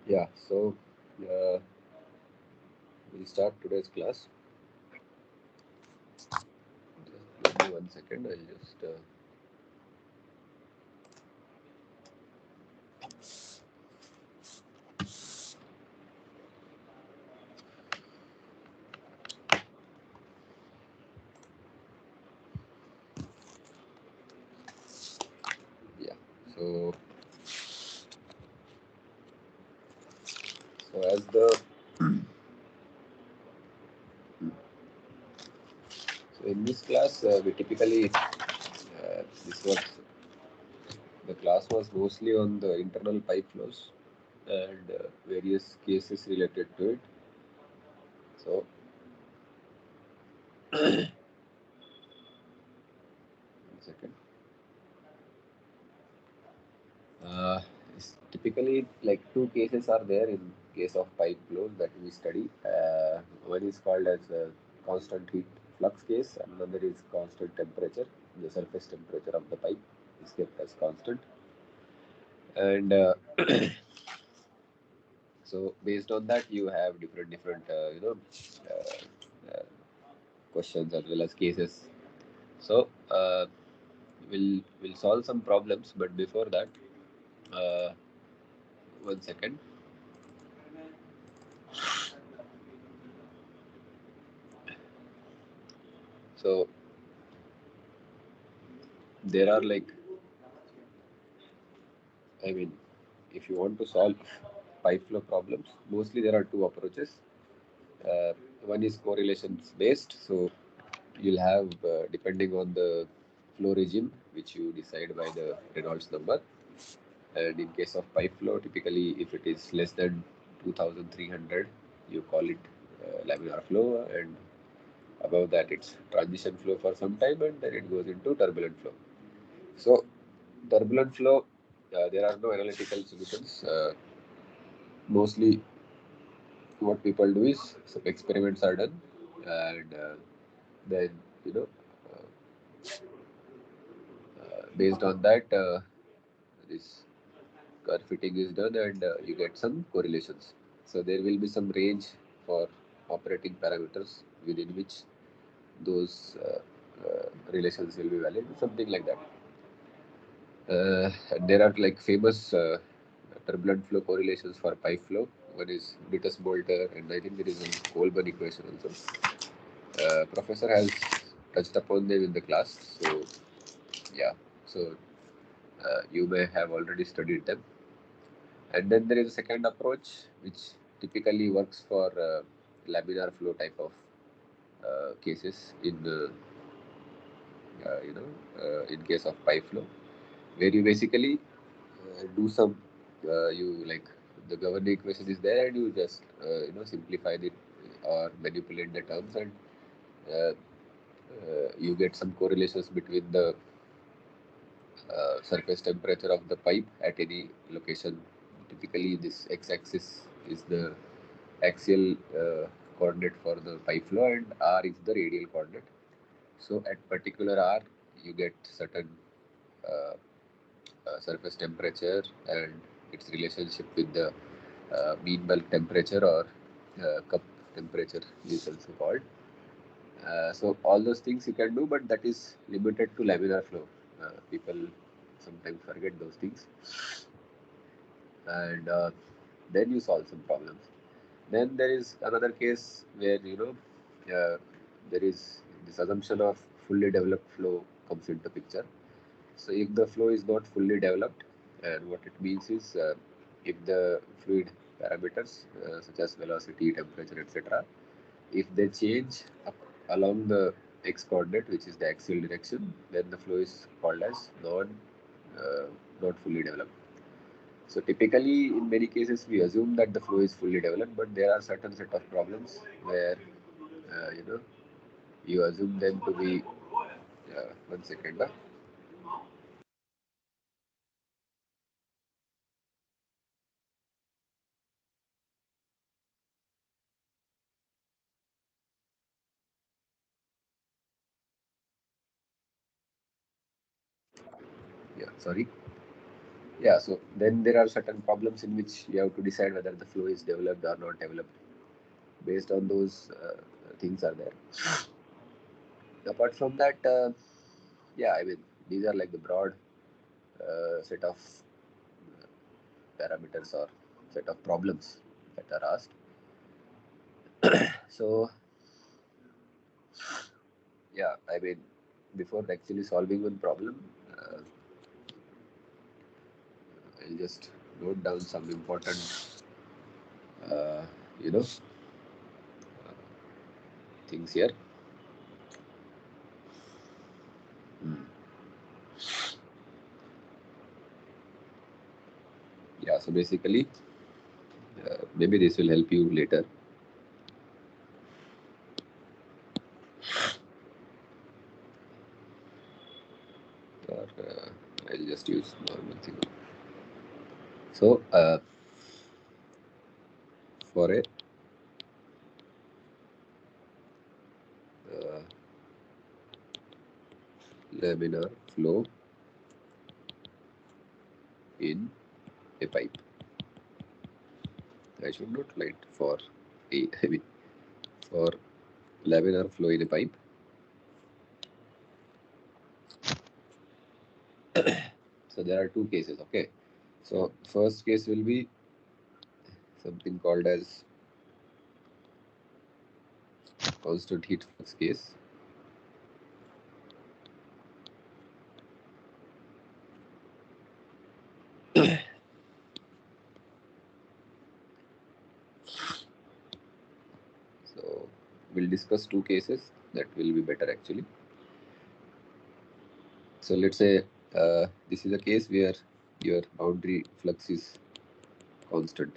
Yeah, so uh, we'll start today's class. Just give me 1 second. I'll just yeah. So as the so in this class we typically this was the class was mostly on the internal pipe flows and various cases related to it. So 1 second. Uh, Typically, like two cases are there in case of pipe flows that we study. One is called as constant heat flux case, and another is constant temperature. The surface temperature of the pipe is kept as constant, and so based on that, you have different uh, questions as well as cases. So we'll solve some problems, but before that, uh, 1 second. So there are like, I mean, if you want to solve pipe flow problems, mostly there are two approaches. Uh, One is correlations based, so you'll have depending on the flow regime, which you decide by the Reynolds number. And in case of pipe flow, typically if it is less than 2300, you call it laminar flow, and above that it's transition flow for some time, and then it goes into turbulent flow. So turbulent flow, there are no analytical solutions. Mostly what people do is some experiments are done, and then you know based on that this curve fitting is done, and you get some correlations. So there will be some range for operating parameters within which those relations will be valid, something like that. And there are like famous turbulent flow correlations for pipe flow. One is Dittes-Boelter, and I think there is a Colburn equation also. Professor has touched upon them in the class, so yeah. So you may have already studied them. And then there is a second approach which typically works for laminar flow type of cases in in case of pipe flow, where you basically do some you like the governing equation is there, and you just simplify it or manipulate the terms, and uh, you get some correlations between the surface temperature of the pipe at any location. Typically, this x-axis is the axial coordinate for the pipe flow, and r is the radial coordinate. So, at particular r, you get certain uh, surface temperature and its relationship with the mean bulk temperature, or cup temperature is also called. So all those things you can do, but that is limited to laminar flow. People sometimes forget those things, and then you solve some problems. Then there is another case where there is this assumption of fully developed flow comes into picture. So if the flow is not fully developed, and what it means is if the fluid parameters such as velocity, temperature, etc., if they change along the x coordinate, which is the axial direction, then the flow is called as uh, not fully developed. So typically, in many cases, we assume that the flow is fully developed, but there are certain set of problems where uh, you know you assume them to be 1 second. Sorry. Yeah, so then there are certain problems in which you have to decide whether the flow is developed or not developed. Based on those things are there. Apart from that, yeah, I mean, these are like the broad set of parameters or set of problems that are asked. So, yeah, I mean, before actually solving one problem, I'll just note down some important, uh, you know, things here. Hmm. Yeah, so basically, maybe this will help you later. Or I'll just use normal thing. So, for a uh, laminar flow in a pipe, I should not write for a, I mean, for laminar flow in a pipe. So there are two cases, okay. So first case will be something called as constant heat flux case. So we'll discuss two cases that will be better actually. So let's say this is a case where your boundary flux is constant.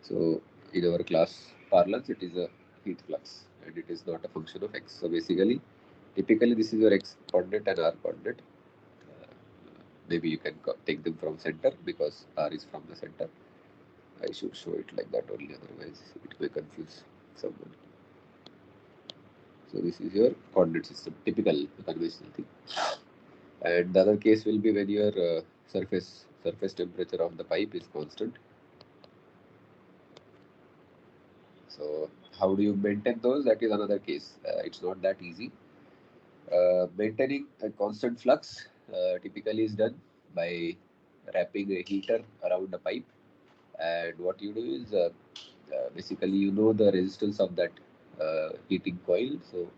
So in our class parlance, it is a heat flux and it is not a function of x. So basically, typically this is your x coordinate and r coordinate. Uh, Maybe you can take them from center because r is from the center. I should show it like that only, otherwise it may confuse someone. So this is your coordinate system, typical conventional thing. And the other case will be when your surface temperature of the pipe is constant. So how do you maintain those? That is another case. It's not that easy. Maintaining a constant flux typically is done by wrapping a heater around the pipe. And what you do is basically you know the resistance of that heating coil. So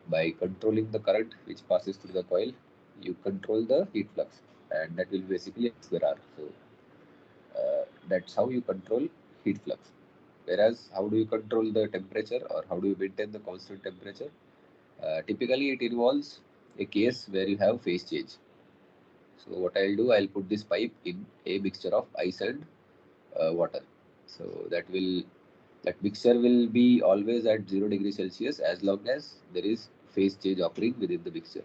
by controlling the current which passes through the coil, you control the heat flux, and that will basically X square R. So that's how you control heat flux. Whereas, how do you control the temperature or how do you maintain the constant temperature? Typically, it involves a case where you have phase change. So what I'll do, I'll put this pipe in a mixture of ice and water. So that mixture will be always at 0 degrees Celsius as long as there is phase change occurring within the mixture.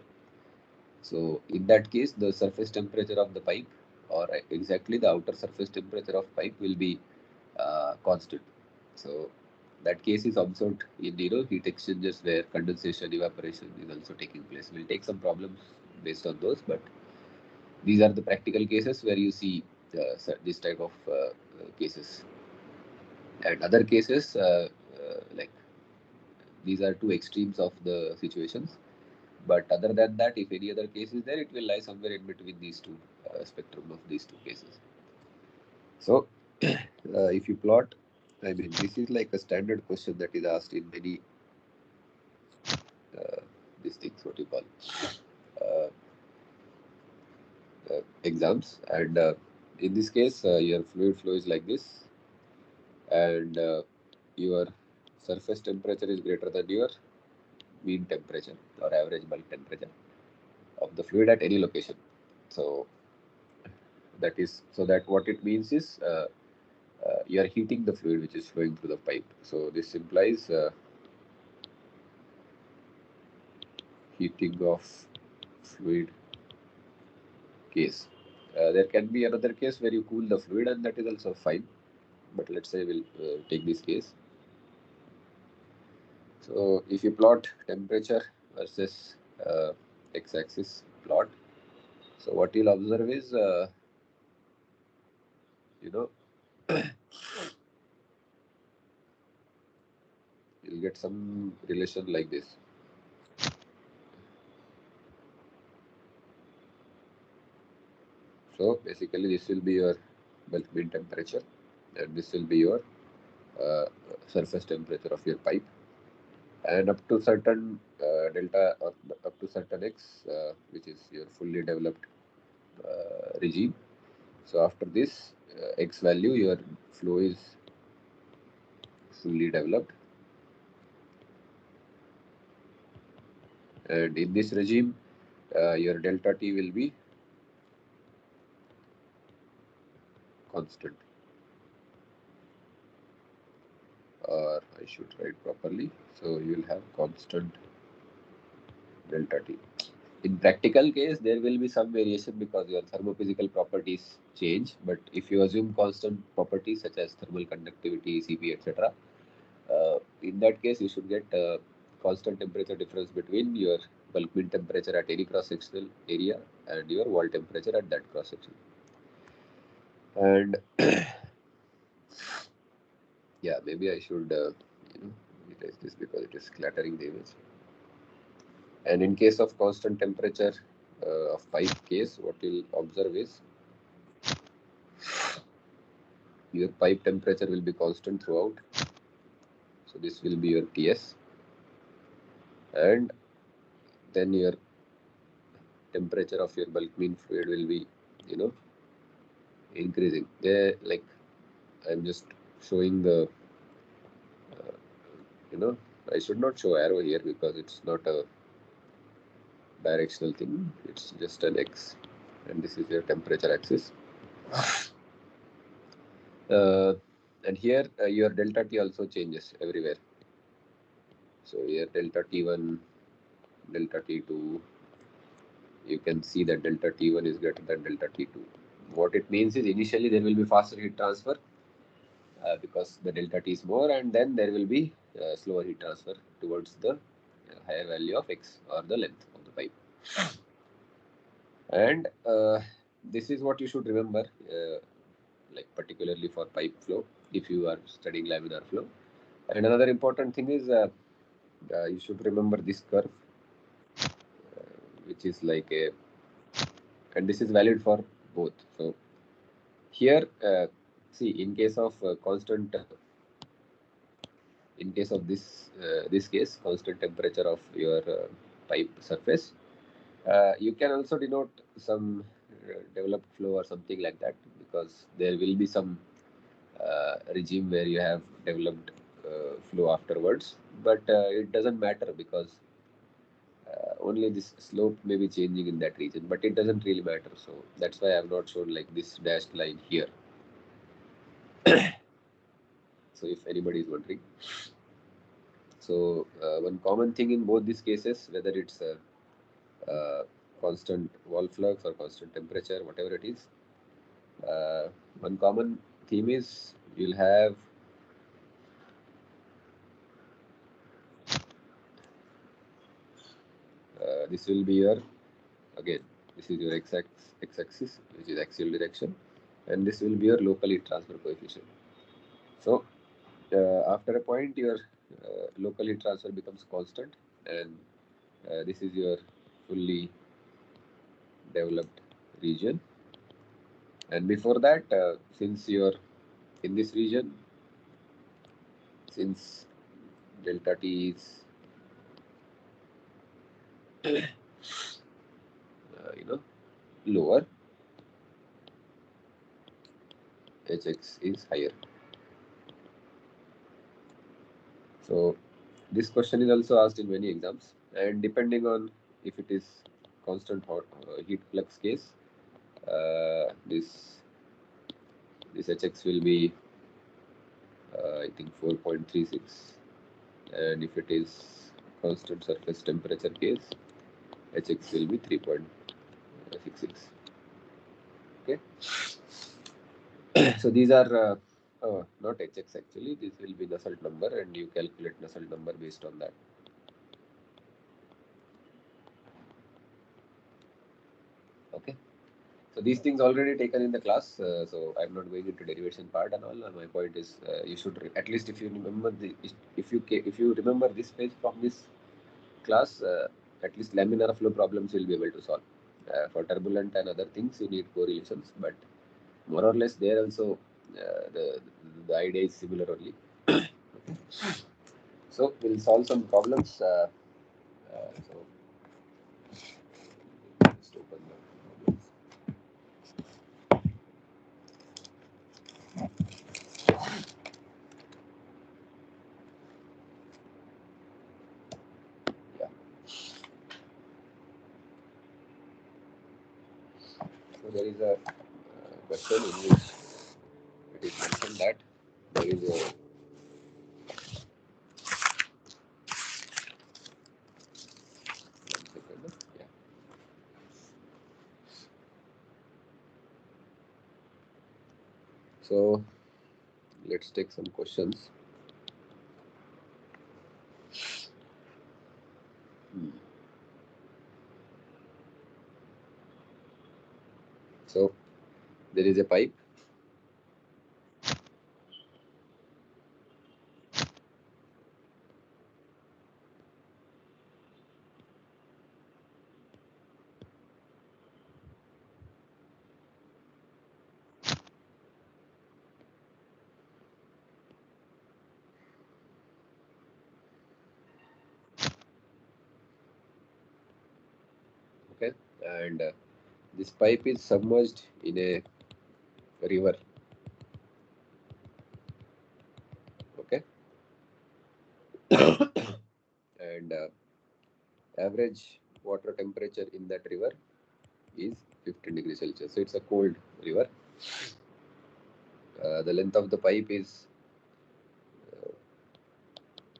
So in that case, the surface temperature of the pipe or exactly the outer surface temperature of pipe will be constant. So that case is observed in heat exchangers where condensation evaporation is also taking place. We'll take some problems based on those, but these are the practical cases where you see this type of cases. And other cases like these are two extremes of the situations. But other than that, if any other case is there, it will lie somewhere in between these two spectrum of these two cases. So if you plot, I mean, this is like a standard question that is asked in many these things, what you call uh, exams. And in this case, your fluid flow is like this, and your surface temperature is greater than your mean temperature or average bulk temperature of the fluid at any location. So that is so that what it means is you are heating the fluid which is flowing through the pipe. So this implies heating of fluid case. There can be another case where you cool the fluid and that is also fine. But let's say we'll take this case. So if you plot temperature versus x-axis plot, So what you'll observe is, you know, you'll get some relation like this. So basically this will be your bulk mean temperature, and this will be your uh, surface temperature of your pipe, and up to certain delta, or up to certain x, which is your fully developed regime. So after this x value, your flow is fully developed, and in this regime your delta T will be constant, or I should write properly. So you will have constant delta T. In practical case, there will be some variation because your thermophysical properties change. But if you assume constant properties such as thermal conductivity, Cp, etc., in that case, you should get constant temperature difference between your bulk mean temperature at any cross-sectional area and your wall temperature at that cross-section. And yeah, maybe I should erase this because it is cluttering the image. And in case of constant temperature of pipe case, what you'll observe is your pipe temperature will be constant throughout. So this will be your Ts, and then your temperature of your bulk mean fluid will be, increasing. There, like I'm just showing the, uh, I should not show arrow here because it's not a directional thing. It's just an X, and this is your temperature axis. Uh, and here your delta T also changes everywhere. So here delta T1, delta T2, you can see that delta T1 is greater than delta T2. What it means is initially there will be faster heat transfer because the delta T is more, and then there will be slower heat transfer towards the higher value of X, or the length of the pipe. And this is what you should remember, like particularly for pipe flow if you are studying laminar flow. And another important thing is you should remember this curve, which is like a, and this is valid for both. So here, see, in case of constant, in case of this case, constant temperature of your pipe surface, you can also denote some developed flow or something like that, because there will be some regime where you have developed flow afterwards, but it doesn't matter because only this slope may be changing in that region, but it doesn't really matter. So that's why I have not shown like this dashed line here. So if anybody is wondering, so one common thing in both these cases, whether it's a constant wall flux or constant temperature, whatever it is, one common theme is you'll have this will be your, again, this is your x-axis, which is axial direction, and this will be your local heat transfer coefficient. So after a point, your local heat transfer becomes constant, and this is your fully developed region. And before that, since you're in this region, since delta T is lower, Hx is higher. So this question is also asked in many exams, and depending on if it is constant heat flux case, this Hx will be I think 4.36, and if it is constant surface temperature case, Hx will be 3.66. Okay. So these are not Hx actually. This will be Nusselt number, and you calculate Nusselt number based on that. Okay. So these things already taken in the class. So I'm not going into derivation part and all. My point is, you should at least if you remember if you remember this page from this class, at least laminar flow problems you'll be able to solve. For turbulent and other things, you need correlations, but more or less there also the idea is similar only. So we'll solve some problems. So just open the problems. Yeah. So there is a question in which it is mentioned that there is a yeah. So let's take some questions. So there is a pipe. Okay, and this pipe is submerged in a river. Okay, and average water temperature in that river is 15 degrees Celsius. So it's a cold river. The length of the pipe is,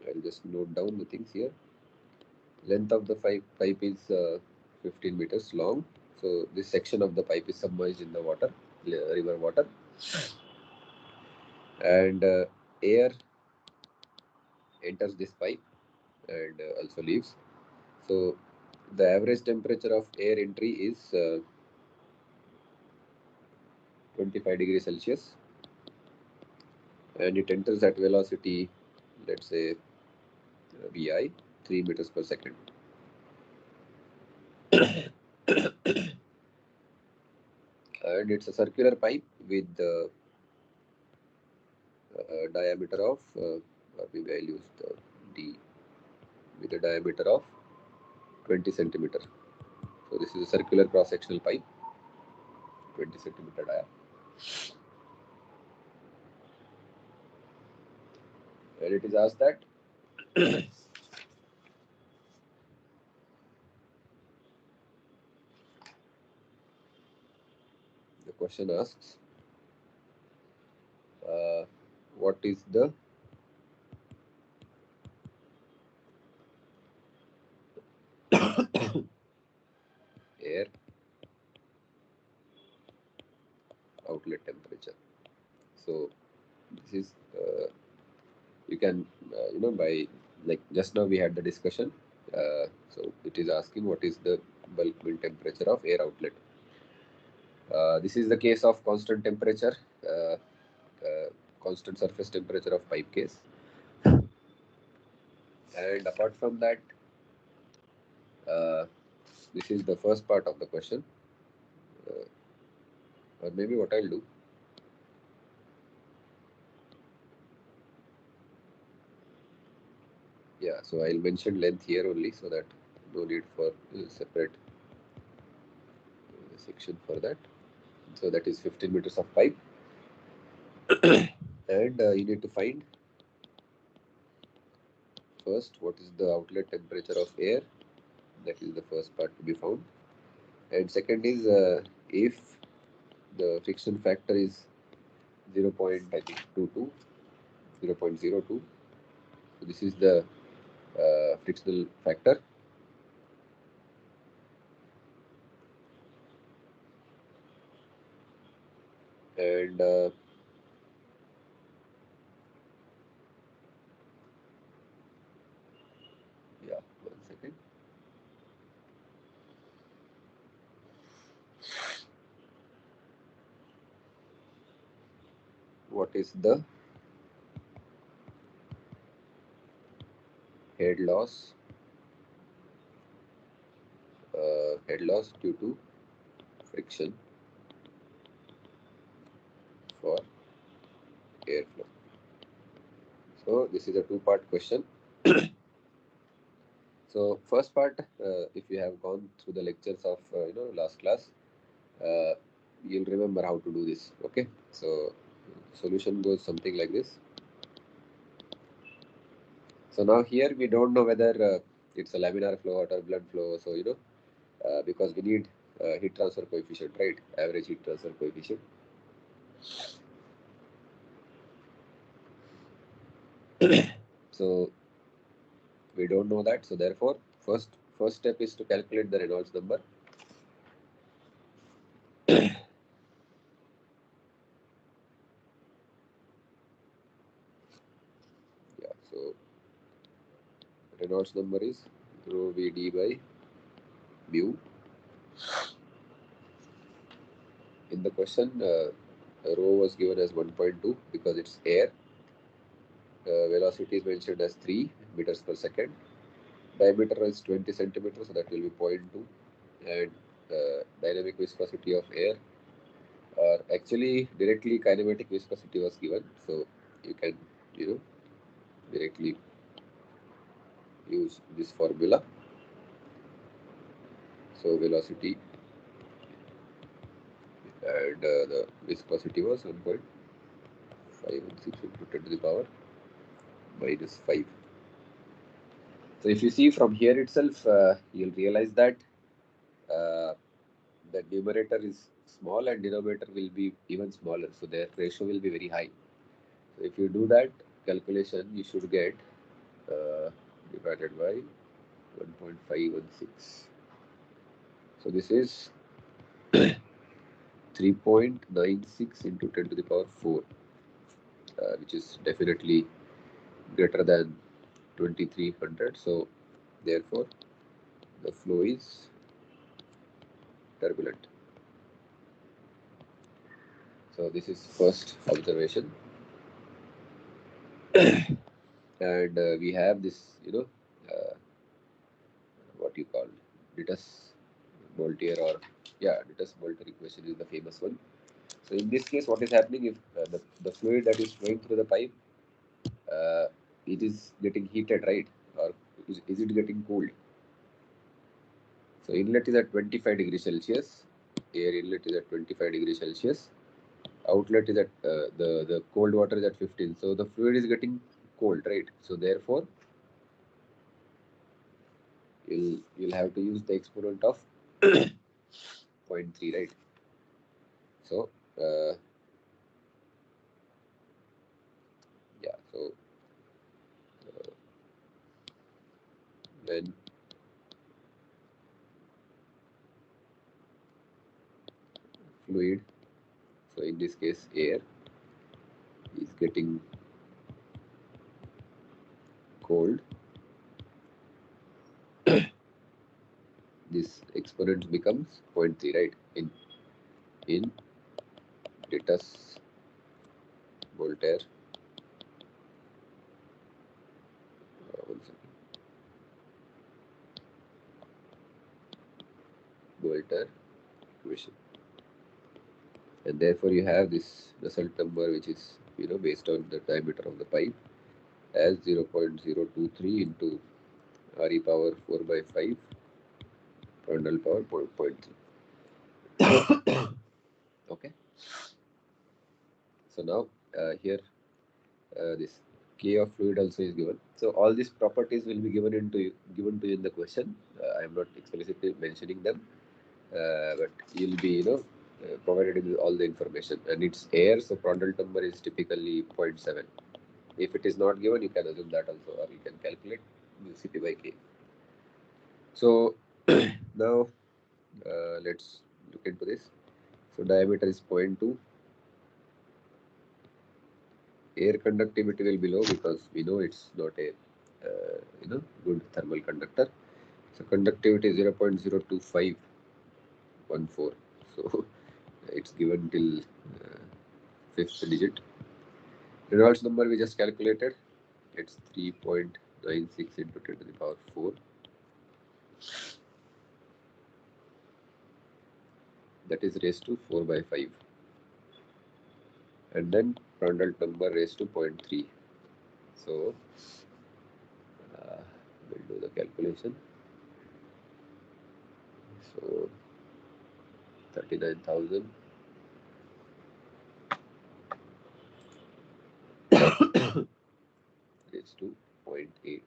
I'll just note down the things here. Length of the pipe is 15 meters long. So this section of the pipe is submerged in the water, river water, and air enters this pipe and also leaves. So the average temperature of air entry is 25 degrees Celsius, and it enters at velocity, let's say VI, 3 meters per second. And it's a circular pipe with the diameter of, or maybe I'll use the D, with a diameter of 20 centimeter. So this is a circular cross-sectional pipe, 20 centimeter dia. And it is asked that the question asks, what is the air outlet temperature? So this is you can by, like, just now we had the discussion. So it is asking what is the bulk mean temperature of air outlet. This is the case of constant temperature, constant surface temperature of pipe case. And apart from that, this is the first part of the question. Or maybe what I'll do, yeah, so I'll mention length here only, so that no need for separate section for that. So that is 15 meters of pipe. And you need to find first what is the outlet temperature of air. That is the first part to be found. And second is, if the friction factor is 0.22, 0.02, so this is the frictional factor. And yeah, 1 second. is the head loss due to friction for airflow. So this is a two-part question. So first part, if you have gone through the lectures of last class, you'll remember how to do this. Okay, so solution goes something like this. So now here we don't know whether it's a laminar flow or turbulent flow. So because we need heat transfer coefficient, right? Average heat transfer coefficient. So we don't know that. So therefore, first step is to calculate the Reynolds number. Yeah. So Reynolds number is rho Vd by mu. In the question, rho was given as 1.2 because it's air. Velocity is mentioned as 3 meters per second. Diameter is 20 centimeters, so that will be 0.2. And dynamic viscosity of air, or actually directly kinematic viscosity was given. So you can, directly use this formula. So velocity and the viscosity was 1.516 into 10 to the power minus 5. So if you see from here itself, you'll realize that the numerator is small and denominator will be even smaller. So their ratio will be very high. So if you do that calculation, you should get divided by 1.516. So this is 3.96 into 10 to the power 4, which is definitely greater than 2300. So therefore, the flow is turbulent. So this is first observation. And we have this, what you call Ditus-Voltaire, or Ditus-Voltaire equation is the famous one. So in this case, what is happening if the fluid that is flowing through the pipe, it is getting heated, right? Or is it getting cooled? So inlet is at 25 degrees Celsius. Air inlet is at 25 degrees Celsius. Outlet is at the cold water is at 15. So the fluid is getting cold, right? So therefore, you'll have to use the exponent of 0.3, right? So so when fluid, so in this case air, is getting cold, this exponent becomes 0.3, right? In Ditus-Voltaire, one second, Voltaire equation, and therefore you have this Nusselt number, which is based on the diameter of the pipe, as 0.023 into Re power 4 by 5 Prandtl power 0.3. Okay. So now here this K of fluid also is given. So all these properties will be given to you in the question. I am not explicitly mentioning them, but you'll be provided with all the information. And it's air, so Prandtl number is typically 0.7. If it is not given, you can assume that also, or you can calculate Cp by K. So now let's look into this. So diameter is 0.2. Air conductivity will be low because we know it's not a good thermal conductor. So conductivity is 0.02514. So it's given till fifth digit. Reynolds number we just calculated. It's 3.96 into 10 to the power 4. That is raised to 4 by 5. And then Prandtl number raised to 0.3. So we'll do the calculation. So 39,000 raised to 0.8.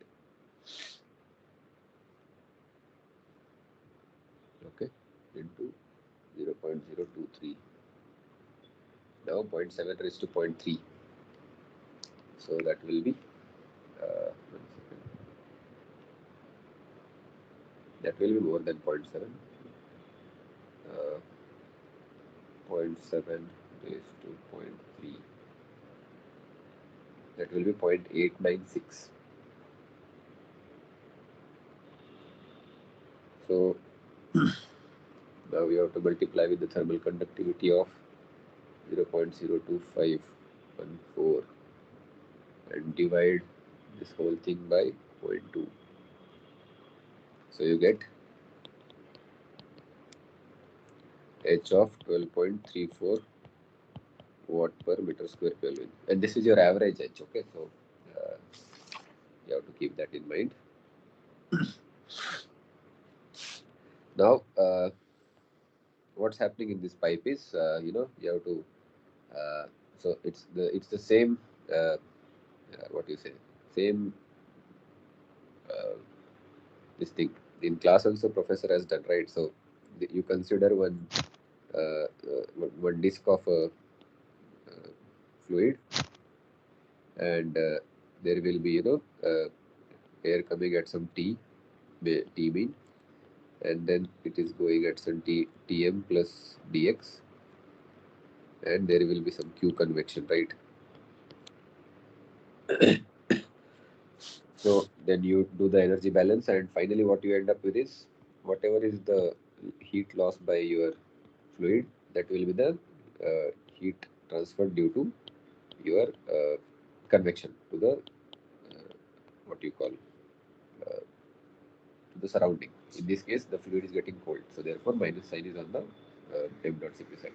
Okay, into 0.023. Now 0.7 raised to 0.3. So that will be 1 second. That will be more than 0.7. 0.7 raised to 0.3. That will be 0.896. So now we have to multiply with the thermal conductivity of 0.02514 and divide this whole thing by 0.2. So you get H of 12.34 watt per meter square Kelvin. And this is your average H, okay? So you have to keep that in mind. Now, what's happening in this pipe is, you have to, so it's the same, what do you say, same this thing. In class also professor has done, right? So you consider one disc of a fluid, and there will be air coming at some T mean, and then it is going at some Tm plus dx, and there will be some Q convection, right? So then you do the energy balance, and finally what you end up with is whatever is the heat loss by your fluid, that will be the heat transfer due to your convection to the what you call to the surrounding. In this case, the fluid is getting cold, so therefore minus sign is on the m dot Cp side.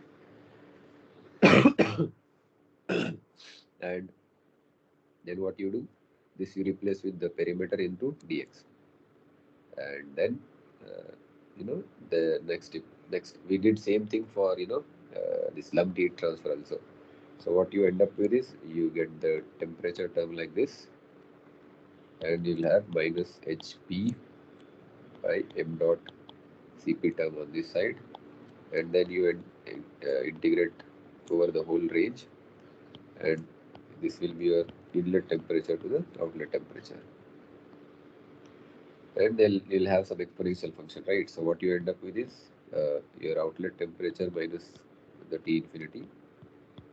And then what you do? This you replace with the perimeter into dx, and then the next we did same thing for this lumped heat transfer also. So what you end up with is you get the temperature term like this, and you'll have minus hp by m dot cp term on this side, and then you integrate over the whole range, and this will be your inlet temperature to the outlet temperature, and then you'll have some exponential function, right? So what you end up with is your outlet temperature minus the T infinity,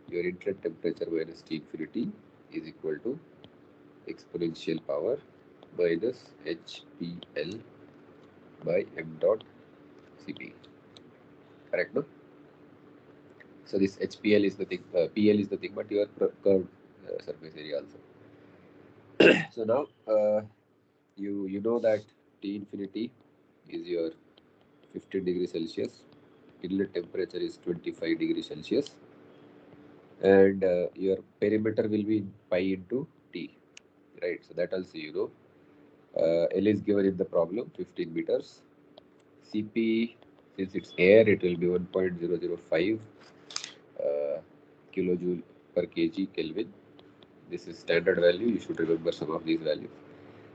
your inlet temperature minus T infinity is equal to exponential power minus HPL by m dot Cp. Correct, no? So this HPL is the thing, PL is the thing, but your curved surface area also. So now you know that T infinity is your 15 degrees Celsius, inlet temperature is 25 degrees Celsius, and your perimeter will be pi into T, right? So that also you know. L is given in the problem, 15 meters. Cp, since it's air, it will be 1.005 kilojoule per kg Kelvin. This is standard value. You should remember some of these values.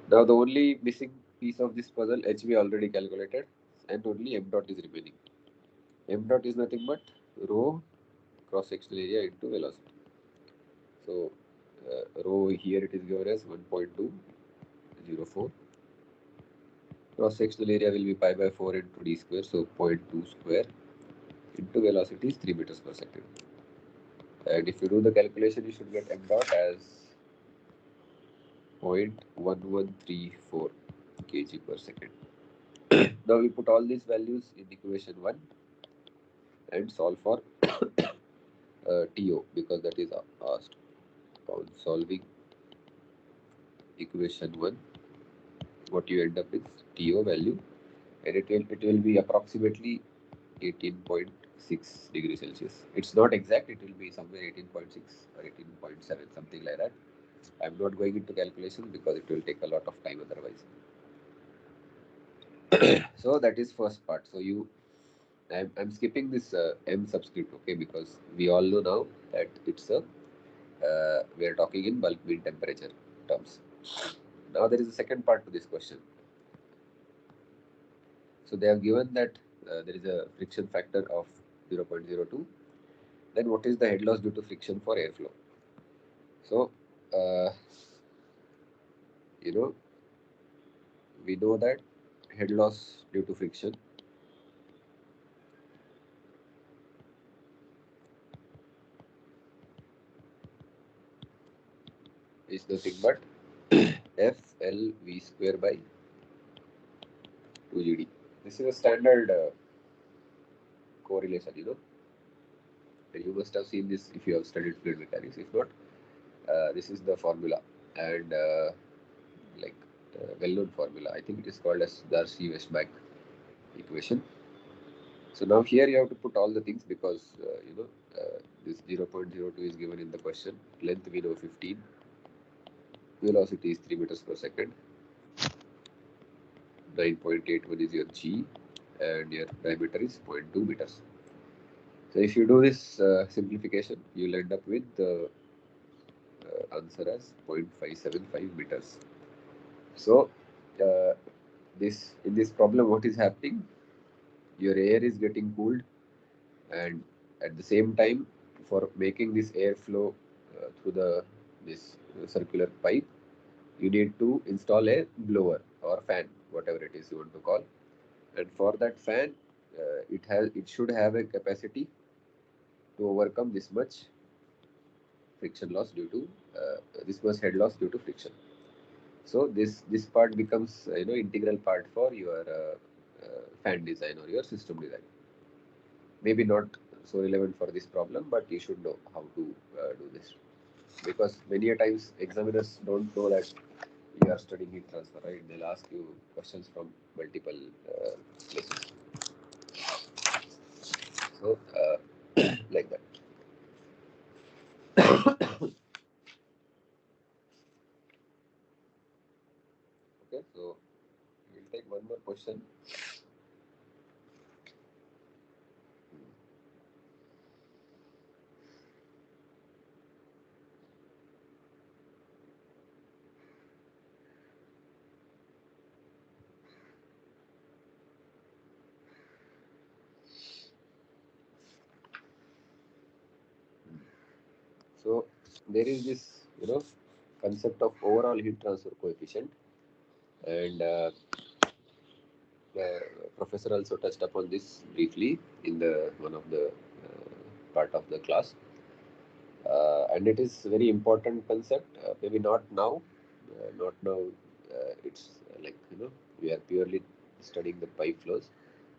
Now the only missing piece of this puzzle, H we already calculated, and only m dot is remaining. M dot is nothing but rho cross sectional area into velocity. So rho here it is given as 1.204. Cross sectional area will be pi by 4 into d square, so 0.2 square into velocity is 3 meters per second. And if you do the calculation, you should get m dot as 0.1134 kg per second. Now we put all these values in equation 1 and solve for TO, because that is asked. On solving equation 1, what you end up with TO value, and it will be approximately 18.6 degrees Celsius. It's not exact, it will be somewhere 18.6 or 18.7, something like that. I'm not going into calculation because it will take a lot of time otherwise. So that is first part. So I'm skipping this M subscript, okay, because we all know now that it's a we are talking in bulk mean temperature terms. Now there is a second part to this question. So they have given that there is a friction factor of 0.02. Then what is the head loss due to friction for airflow? So uh, you know we know that head loss due to friction is nothing but FLV square by 2GD. This is a standard correlation, you must have seen this if you have studied fluid mechanics. If not, this is the formula, and like well-known formula. I think it is called as Darcy-Weisbach equation. So now here you have to put all the things because this 0.02 is given in the question. Length we know 15. Velocity is 3 meters per second. 9.81 is your G, and your diameter is 0.2 meters. So if you do this simplification, you'll end up with the answer as 0.575 meters. So this in this problem, what is happening? Your air is getting cooled, and at the same time, for making this air flow through this circular pipe, you need to install a blower or fan, whatever it is you want to call. And for that fan, it should have a capacity to overcome this much friction loss due to this much head loss due to friction. So this part becomes integral part for your fan design or your system design. Maybe not so relevant for this problem, but you should know how to do this, because many a times examiners don't know that you are studying heat transfer, right? They'll ask you questions from multiple places. So like that. Okay, so we'll take one more question. So there is this, concept of overall heat transfer coefficient, and the professor also touched upon this briefly in the one of the part of the class, and it is very important concept. Maybe not now, not now. It's like we are purely studying the pipe flows,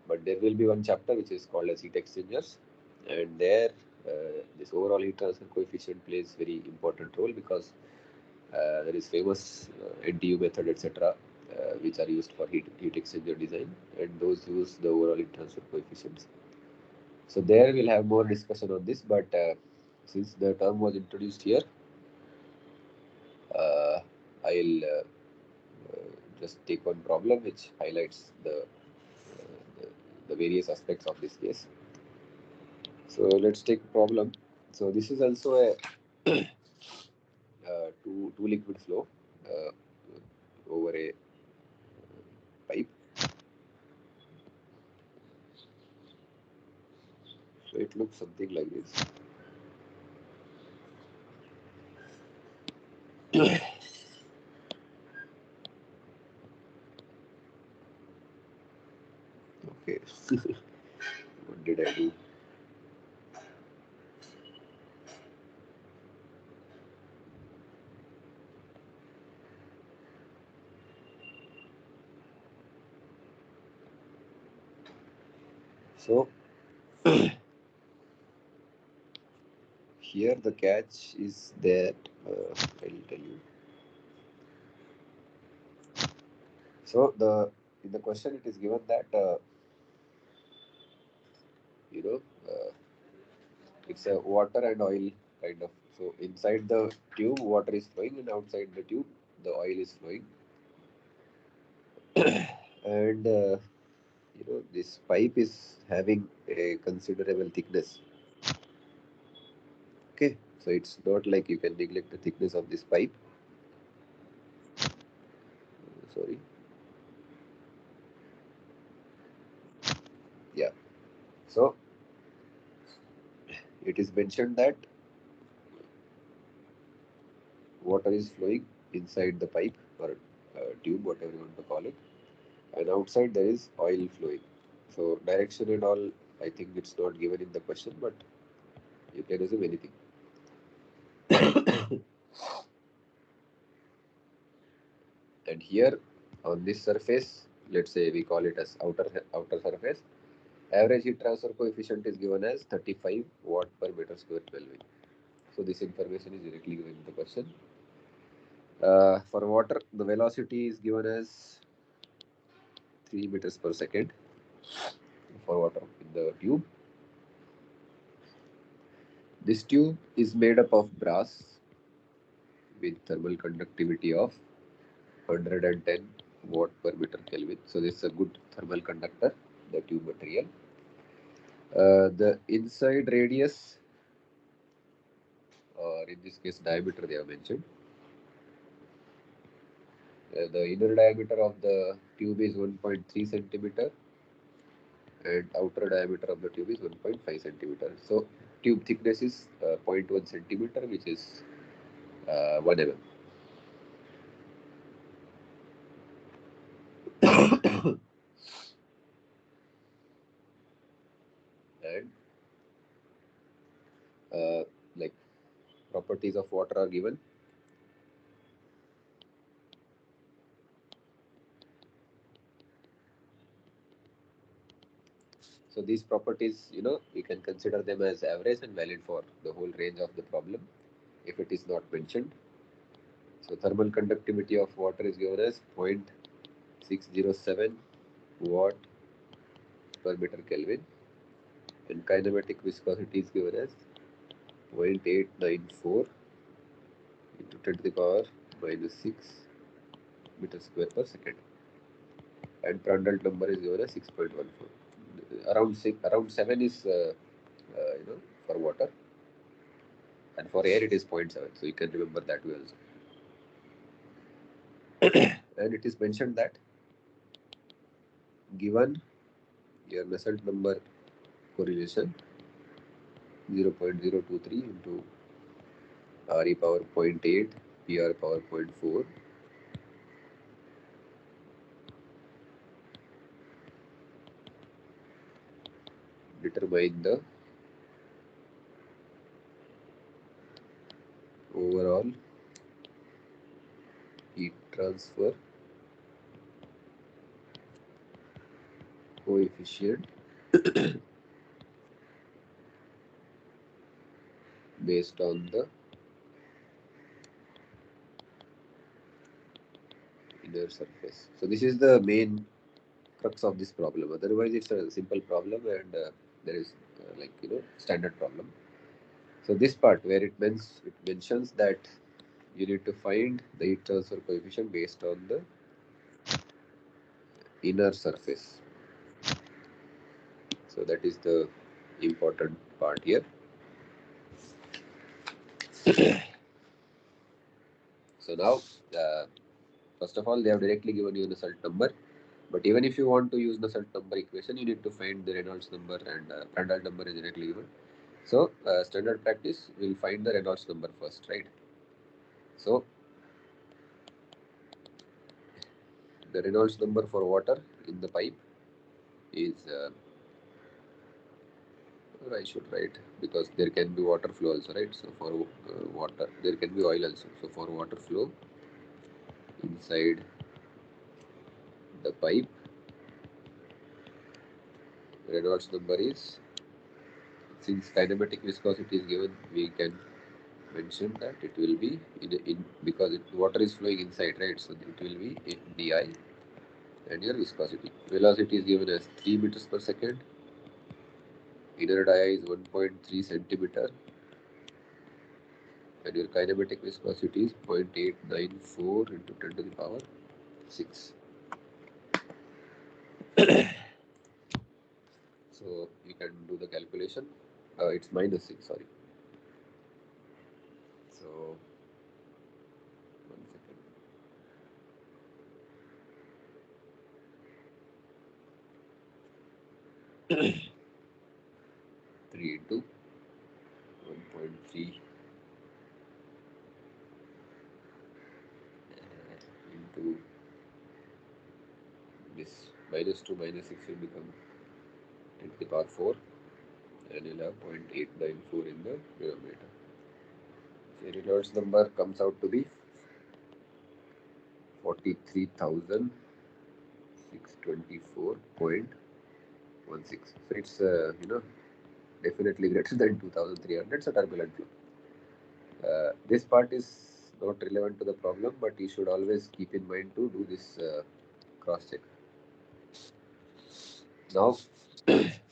but there will be one chapter which is called as heat exchangers, and there this overall heat transfer coefficient plays very important role because there is famous NTU method, etc., which are used for heat exchanger design, and those use the overall heat transfer coefficients. So there we'll have more discussion on this, but since the term was introduced here, I'll just take one problem which highlights the various aspects of this case. So let's take a problem. So this is also a two liquid flow over a pipe. So it looks something like this. Okay. What did I do? So here the catch is that I'll tell you. So in the question it is given that you know it's a water and oil kind of. So inside the tube water is flowing and outside the tube the oil is flowing. And this pipe is having a considerable thickness. Okay, so it's not like you can neglect the thickness of this pipe. Sorry. Yeah. So it is mentioned that water is flowing inside the pipe or tube, whatever you want to call it, and outside there is oil flowing. So direction and all, I think it's not given in the question, but you can assume anything. And here on this surface, let's say we call it as outer surface. Average heat transfer coefficient is given as 35 watt per meter square Kelvin. So this information is directly given in the question. For water, the velocity is given as 3 meters per second for water in the tube. This tube is made up of brass with thermal conductivity of 110 watt per meter Kelvin. So this is a good thermal conductor, the tube material. The inside radius, or in this case diameter they have mentioned. The inner diameter of the tube is 1.3 centimeter and outer diameter of the tube is 1.5 centimeter. So tube thickness is 0.1 centimeter, which is 1 mm. And like properties of water are given. So these properties, we can consider them as average and valid for the whole range of the problem if it is not mentioned. So thermal conductivity of water is given as 0.607 watt per meter Kelvin, and kinematic viscosity is given as 0.894 into 10 to the power minus 6 meters square per second, and Prandtl number is given as 6.14. Around 7 is for water, and for air it is 0.7. So you can remember that way also. And it is mentioned that given your Nusselt number correlation 0.023 into Re power 0.8 PR power 0.4, determine the overall heat transfer coefficient based on the inner surface. So this is the main crux of this problem. Otherwise, it's a simple problem, and there is standard problem. So this part where it mentions that you need to find the heat transfer coefficient based on the inner surface. So that is the important part here. So now, first of all, they have directly given you the Nusselt number. But even if you want to use the Nusselt number equation, you need to find the Reynolds number, and Prandtl number is directly given. So standard practice, we'll find the Reynolds number first, right? So the Reynolds number for water in the pipe is, I should write, because there can be water flow also, right? So for water, there can be oil also. So for water flow inside the pipe, Reynolds number is, since kinematic viscosity is given, we can mentioned that it will be in because water is flowing inside, right? So it will be in di, and your viscosity. Velocity is given as 3 meters per second. Inner dia is 1.3 centimeter, and your kinematic viscosity is 0.894 into 10 to the power 6. So you can do the calculation. It's minus 6, sorry. So 1 second. Three into 1.3 into this minus 2 minus 6 will become 10 to the power 4, and you'll have 0.894 in the denominator. So Reynolds number comes out to be 43,624.16. So it's definitely greater than 2,300. So turbulent flow. This part is not relevant to the problem, but you should always keep in mind to do this cross check. Now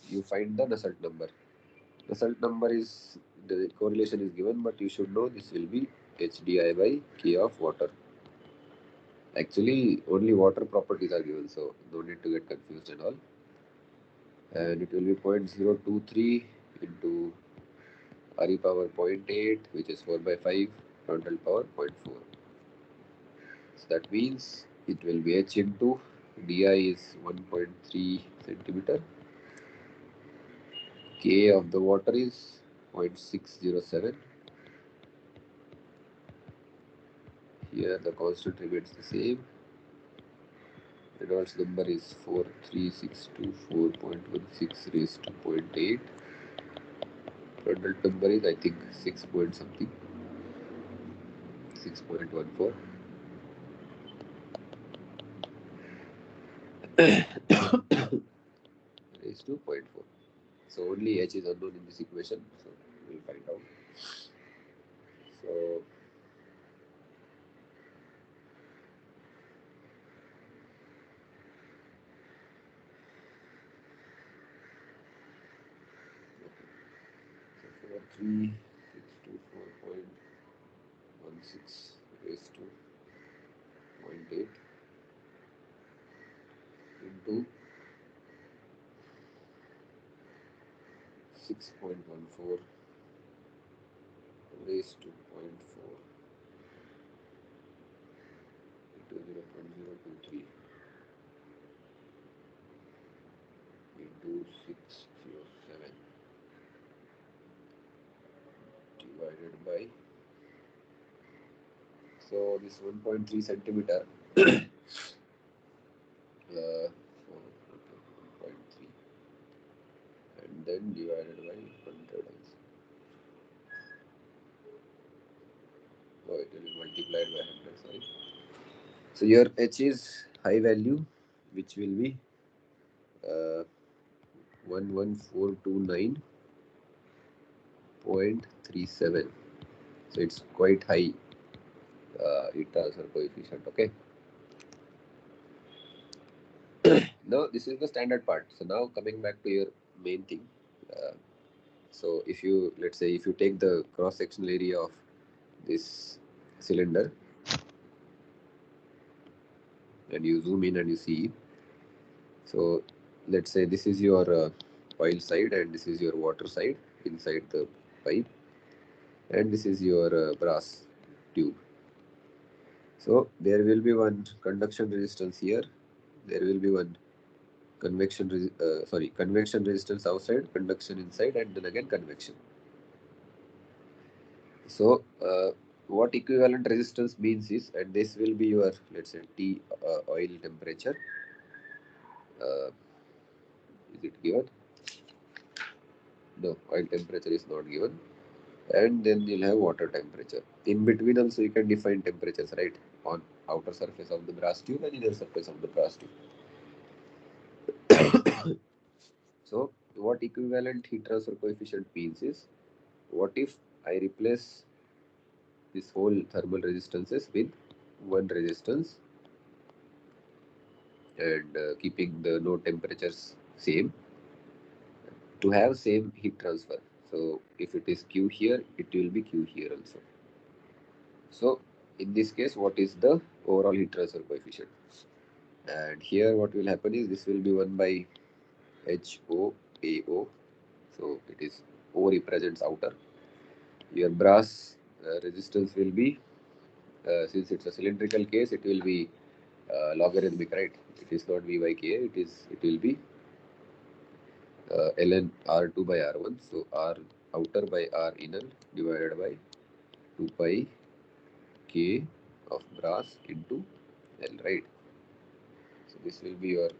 you find the Nusselt number. Nusselt number is, the correlation is given, but you should know this will be HDI by K of water. Actually, only water properties are given, so no need to get confused and all. And it will be 0.023 into RE power 0.8, which is 4 by 5, frontal power 0.4. So that means it will be H into DI is 1.3 centimeter. K of the water is 0.607. Here the constant remains the same. Reynolds number is 43624.16 raised to 0.8. Frontal number is, I think, 6 point something, 6.14. Raised to 0.4. So only H is unknown in this equation, so we'll find out. So for 3624.16 raised to 0.8 into 6.14 raised to 0.4 into 0.023 into 607 divided by, so this 1.3 centimeter, 1.3, and then divided by 100 also. Oh, it will be multiplied by 100, sorry. So your H is high value, which will be 11429.37. So it's quite high heat transfer coefficient. Okay. Now this is the standard part. So now coming back to your main thing. So if you, let's say, if you take the cross sectional area of this cylinder and you zoom in and you see, so let's say this is your oil side and this is your water side inside the pipe, and this is your brass tube. So there will be one conduction resistance here, there will be one convection resistance outside, conduction inside, and then again convection. So what equivalent resistance means is, and this will be your, let's say, T oil temperature. Is it given? No, oil temperature is not given. And then you'll have water temperature. In between also you can define temperatures, right? On outer surface of the brass tube and inner surface of the brass tube. So what equivalent heat transfer coefficient means is, what if I replace this whole thermal resistances with one resistance, and keeping the node temperatures same to have same heat transfer. So if it is Q here, it will be Q here also. So in this case, what is the overall heat transfer coefficient? And here what will happen is this will be 1 by HOAO. So it is O represents outer. Your brass resistance will be, since it's a cylindrical case, it will be logarithmic, right? It is not V by K, it will be ln R2 by R1. So R outer by R inner divided by 2 pi K of brass into L, right? So this will be your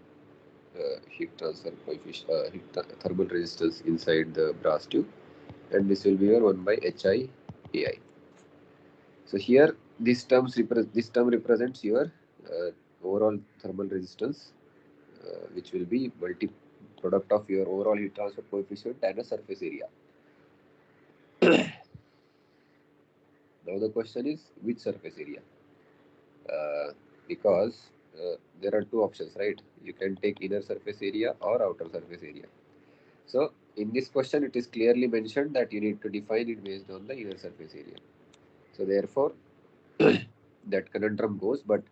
heat transfer coefficient, thermal resistance inside the brass tube, and this will be your 1 by HI AI. So here this term represents your overall thermal resistance, which will be product of your overall heat transfer coefficient and a surface area. Now the question is which surface area? Because there are two options, right? You can take inner surface area or outer surface area. So in this question, it is clearly mentioned that you need to define it based on the inner surface area. So therefore, that conundrum goes, but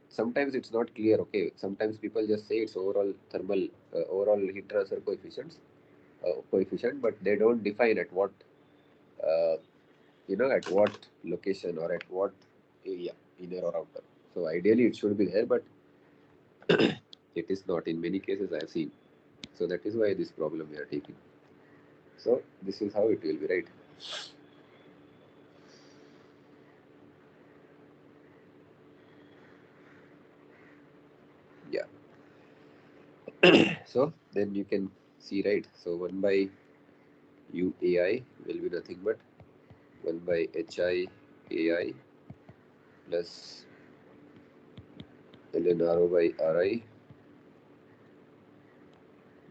sometimes it's not clear. Okay, sometimes people just say it's overall thermal, overall heat transfer coefficient, but they don't define at what, uh, at what location or at what area, inner or outer. So ideally, it should be there, but it is not. In many cases, I have seen. So that is why this problem we are taking. So this is how it will be, right? Yeah. So then you can see, right? So 1 by UAI will be nothing but 1 by HI AI plus ln RO by RI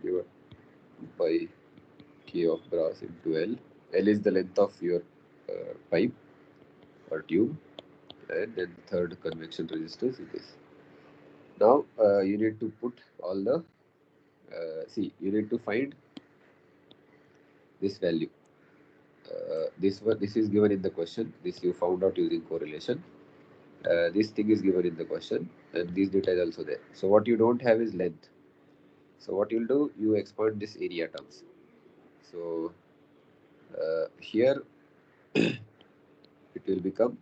divided by K of brass into L. L is the length of your pipe or tube, and then third convection resistance is this. Now you need to put all the you need to find this value. This is given in the question. This you found out using correlation. This thing is given in the question, and this data is also there. So what you don't have is length. So what you'll do, you expand this area terms. So here it will become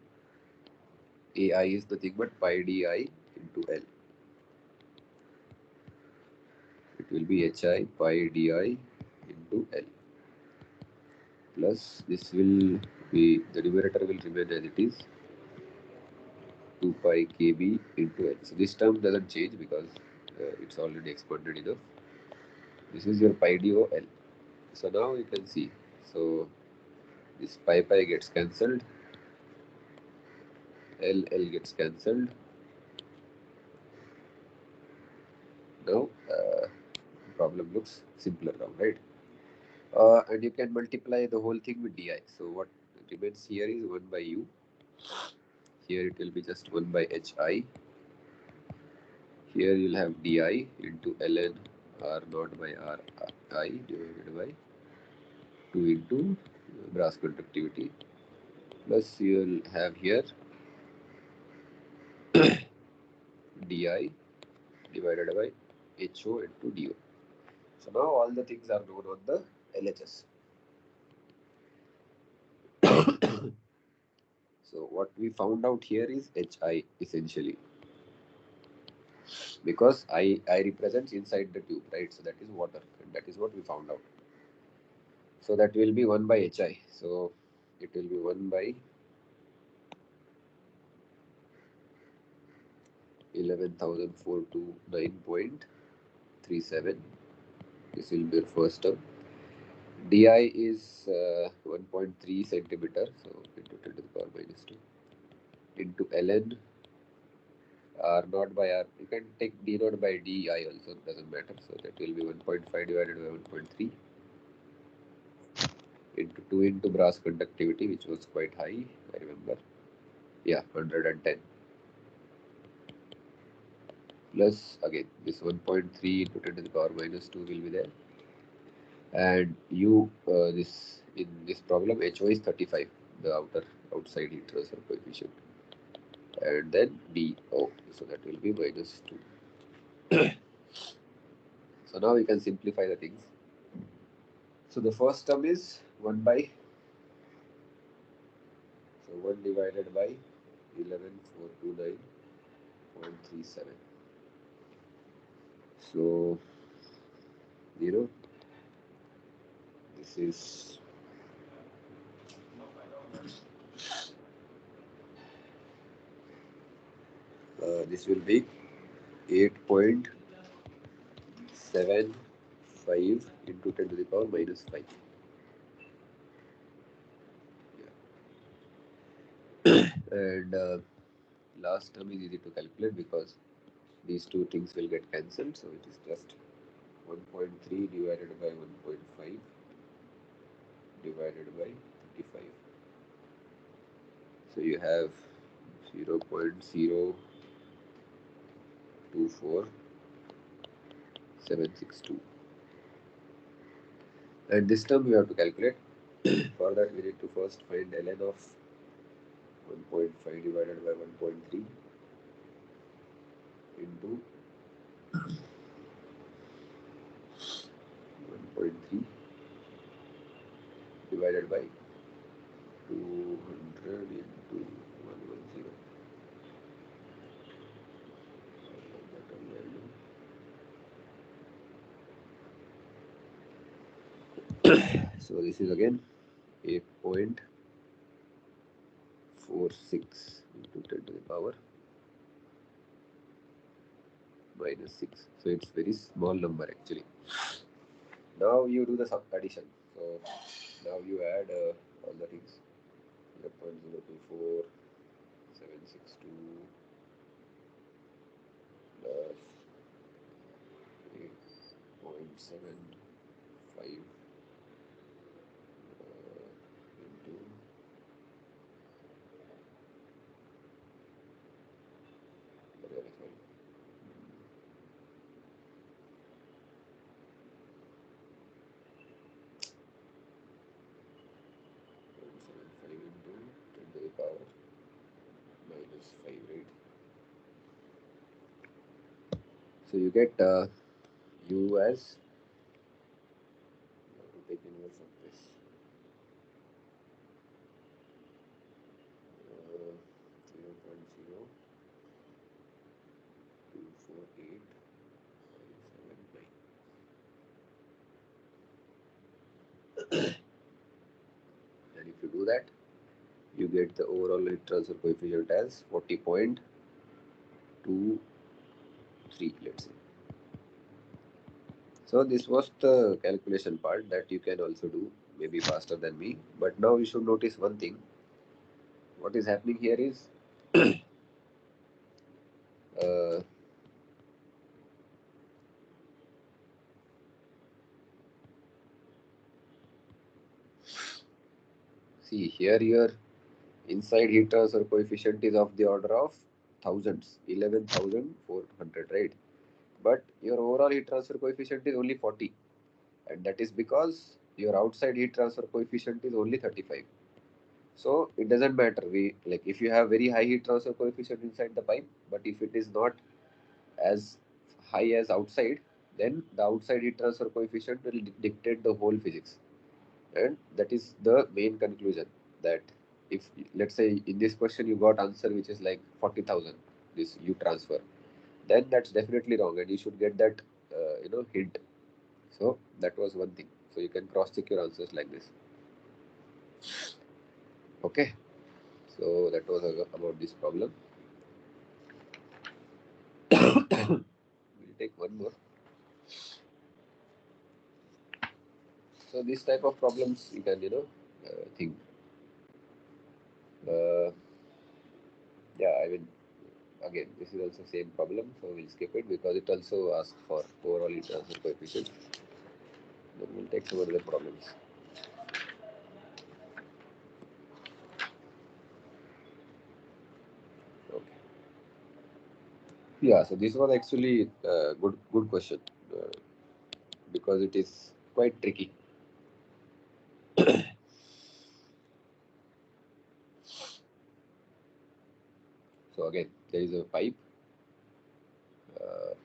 AI is nothing but pi di into L. It will be HI pi di into L. Plus this will be, the numerator will remain as it is, 2 pi kb into L. So this term doesn't change because it's already expanded enough. This is your pi do L. So now you can see. So this pi gets cancelled. L gets cancelled. Now problem looks simpler now, right? And you can multiply the whole thing with di. So what remains here is 1 by u. Here it will be just 1 by hi. Here you'll have di into ln r naught by ri divided by 2 into brass conductivity. Plus you'll have here di divided by ho into do. So now all the things are known on the LHS. So what we found out here is HI essentially, because I represents inside the tube, right? So that is water, and that is what we found out. So that will be 1 by HI. So it will be 1 by 11,429.37. This will be your first term. DI is 1.3 centimeter, so into 10 to the power minus 2 into ln r naught by r. You can take d naught by di also, doesn't matter. So that will be 1.5 divided by 1.3 into 2 into brass conductivity, which was quite high, I remember. Yeah, 110. Plus again this 1.3 into 10 to the power minus 2 will be there. And this in this problem HO is 35, the outside heat transfer coefficient. And then DO, so that will be minus 2. So now we can simplify the things. So the first term is 1 by, so 1 divided by 11429.37. So, this is this will be 8.75 into 10 to the power minus 5. Yeah. And last term is easy to calculate because these two things will get cancelled, so it is just 1.3 divided by 1.5 divided by 35. So you have 0.024762, and this term we have to calculate. For that we need to first find ln of 1.5 divided by 1.3 into 1.3 divided by 200 into 110. So this is again 8.46 into 10 to the power minus 6. So it's very small number actually. Now you do the sub addition. So now you add all the things. 0.024762 plus 8.75 into power minus 5, right? So you get u as, take inverse of this, 0.0248.79. And if you do that, you get the overall heat transfer coefficient as 40.23, let's say. So this was the calculation part that you can also do maybe faster than me. But now you should notice one thing. What is happening here is see here your inside heat transfer coefficient is of the order of thousands, 11,400, right? But your overall heat transfer coefficient is only 40, and that is because your outside heat transfer coefficient is only 35. So it doesn't matter. We like if you have very high heat transfer coefficient inside the pipe, but if it is not as high as outside, then the outside heat transfer coefficient will dictate the whole physics. And that is the main conclusion, that if let's say in this question you got answer which is like 40,000, this U transfer, then that's definitely wrong and you should get that hint. So that was one thing. So you can cross check your answers like this. Okay, so that was about this problem. We'll take one more. So this type of problems you can think. Yeah, I mean, again, this is also same problem, so we'll skip it because it also asks for overall heat transfer coefficient. Then we'll take some other problems. Yeah, so this was actually a good question, because it is quite tricky. So again, there is a pipe. Uh,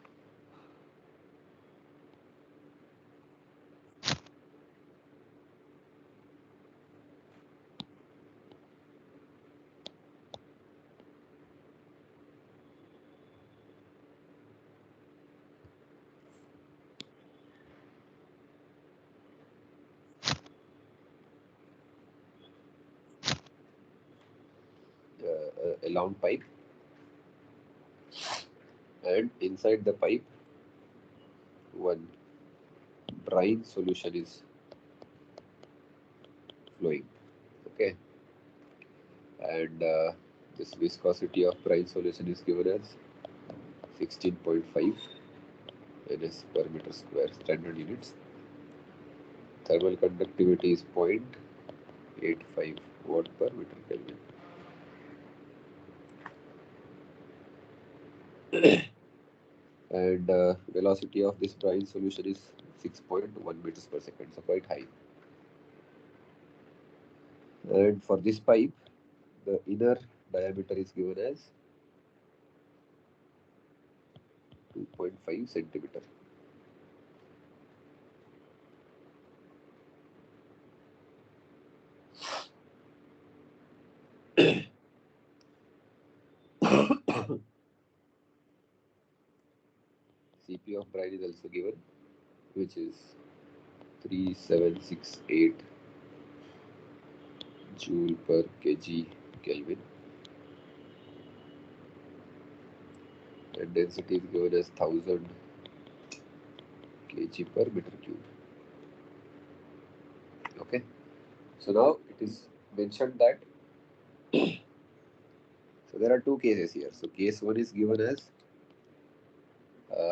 a long pipe, and inside the pipe, one brine solution is flowing. Okay, and this viscosity of brine solution is given as 16.5 ns per meter square standard units. Thermal conductivity is 0.85 watt per meter Kelvin. And velocity of this brine solution is 6.1 meters per second, so quite high. And for this pipe, the inner diameter is given as 2.5 centimeter. Cp of brine is also given, which is 3768 joule per kg Kelvin, and density is given as 1000 kg per meter cube. Okay, so now it is mentioned that so there are two cases here. So case one is given as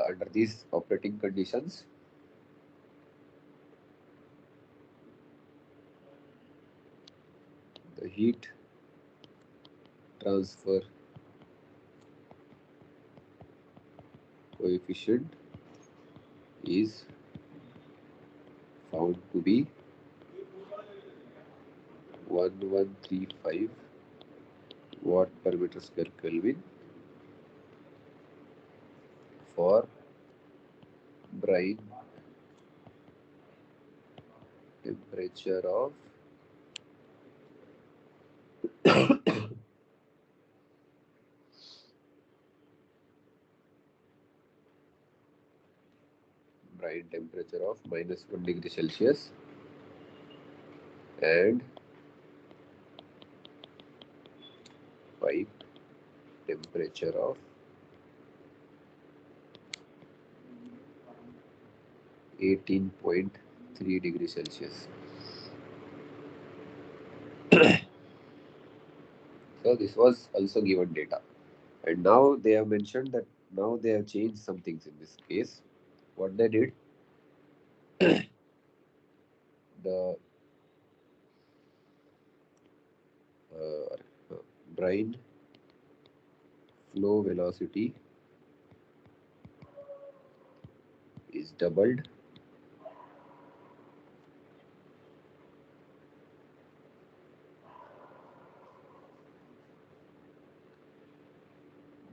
under these operating conditions, the heat transfer coefficient is found to be 1135 watt per meter square Kelvin for brine temperature of 1 degree Celsius and pipe temperature of 18.3 degrees Celsius. So this was also given data, and now they have mentioned that now they have changed some things in this case. What they did, the brine flow velocity is doubled,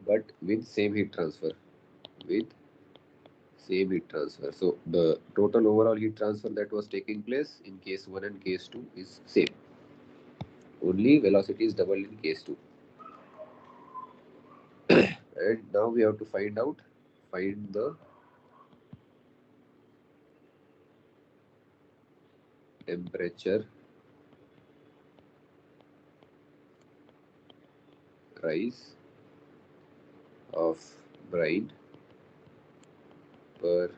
but with same heat transfer. With same heat transfer. So the total overall heat transfer that was taking place in case 1 and case 2 is same. Only velocity is doubled in case 2. And now we have to find the temperature rise of brine per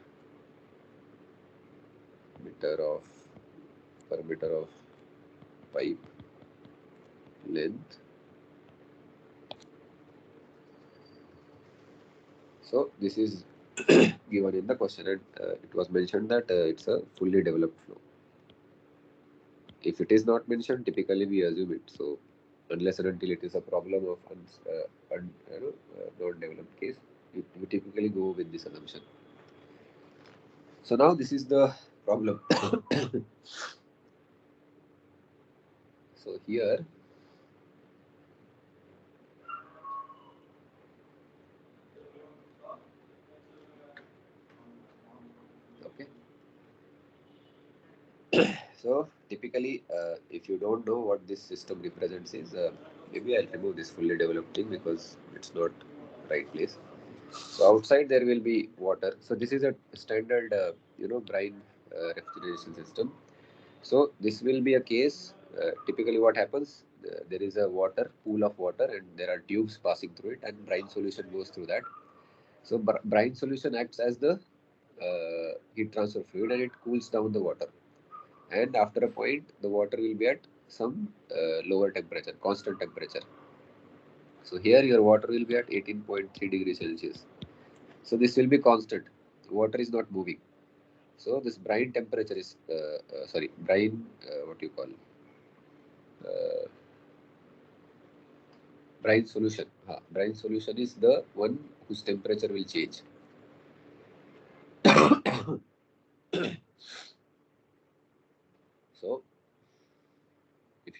meter of pipe length. So this is given in the question, and it was mentioned that it's a fully developed flow. If it is not mentioned, typically we assume it. So unless and until it is a problem of non-developed case, we typically go with this assumption. So now this is the problem. So here, okay. So typically, if you don't know what this system represents is, maybe I'll remove this fully developed thing because it's not right place. So outside there will be water. So this is a standard, brine refrigeration system. So this will be a case. Typically, what happens? There is a water pool of water, and there are tubes passing through it, and brine solution goes through that. So brine solution acts as the heat transfer fluid, and it cools down the water. And after a point, the water will be at some lower temperature, constant temperature. So here your water will be at 18.3 degrees Celsius. So this will be constant. Water is not moving. So this brine temperature is, brine, what you call, uh, brine solution. Brine solution is the one whose temperature will change. So if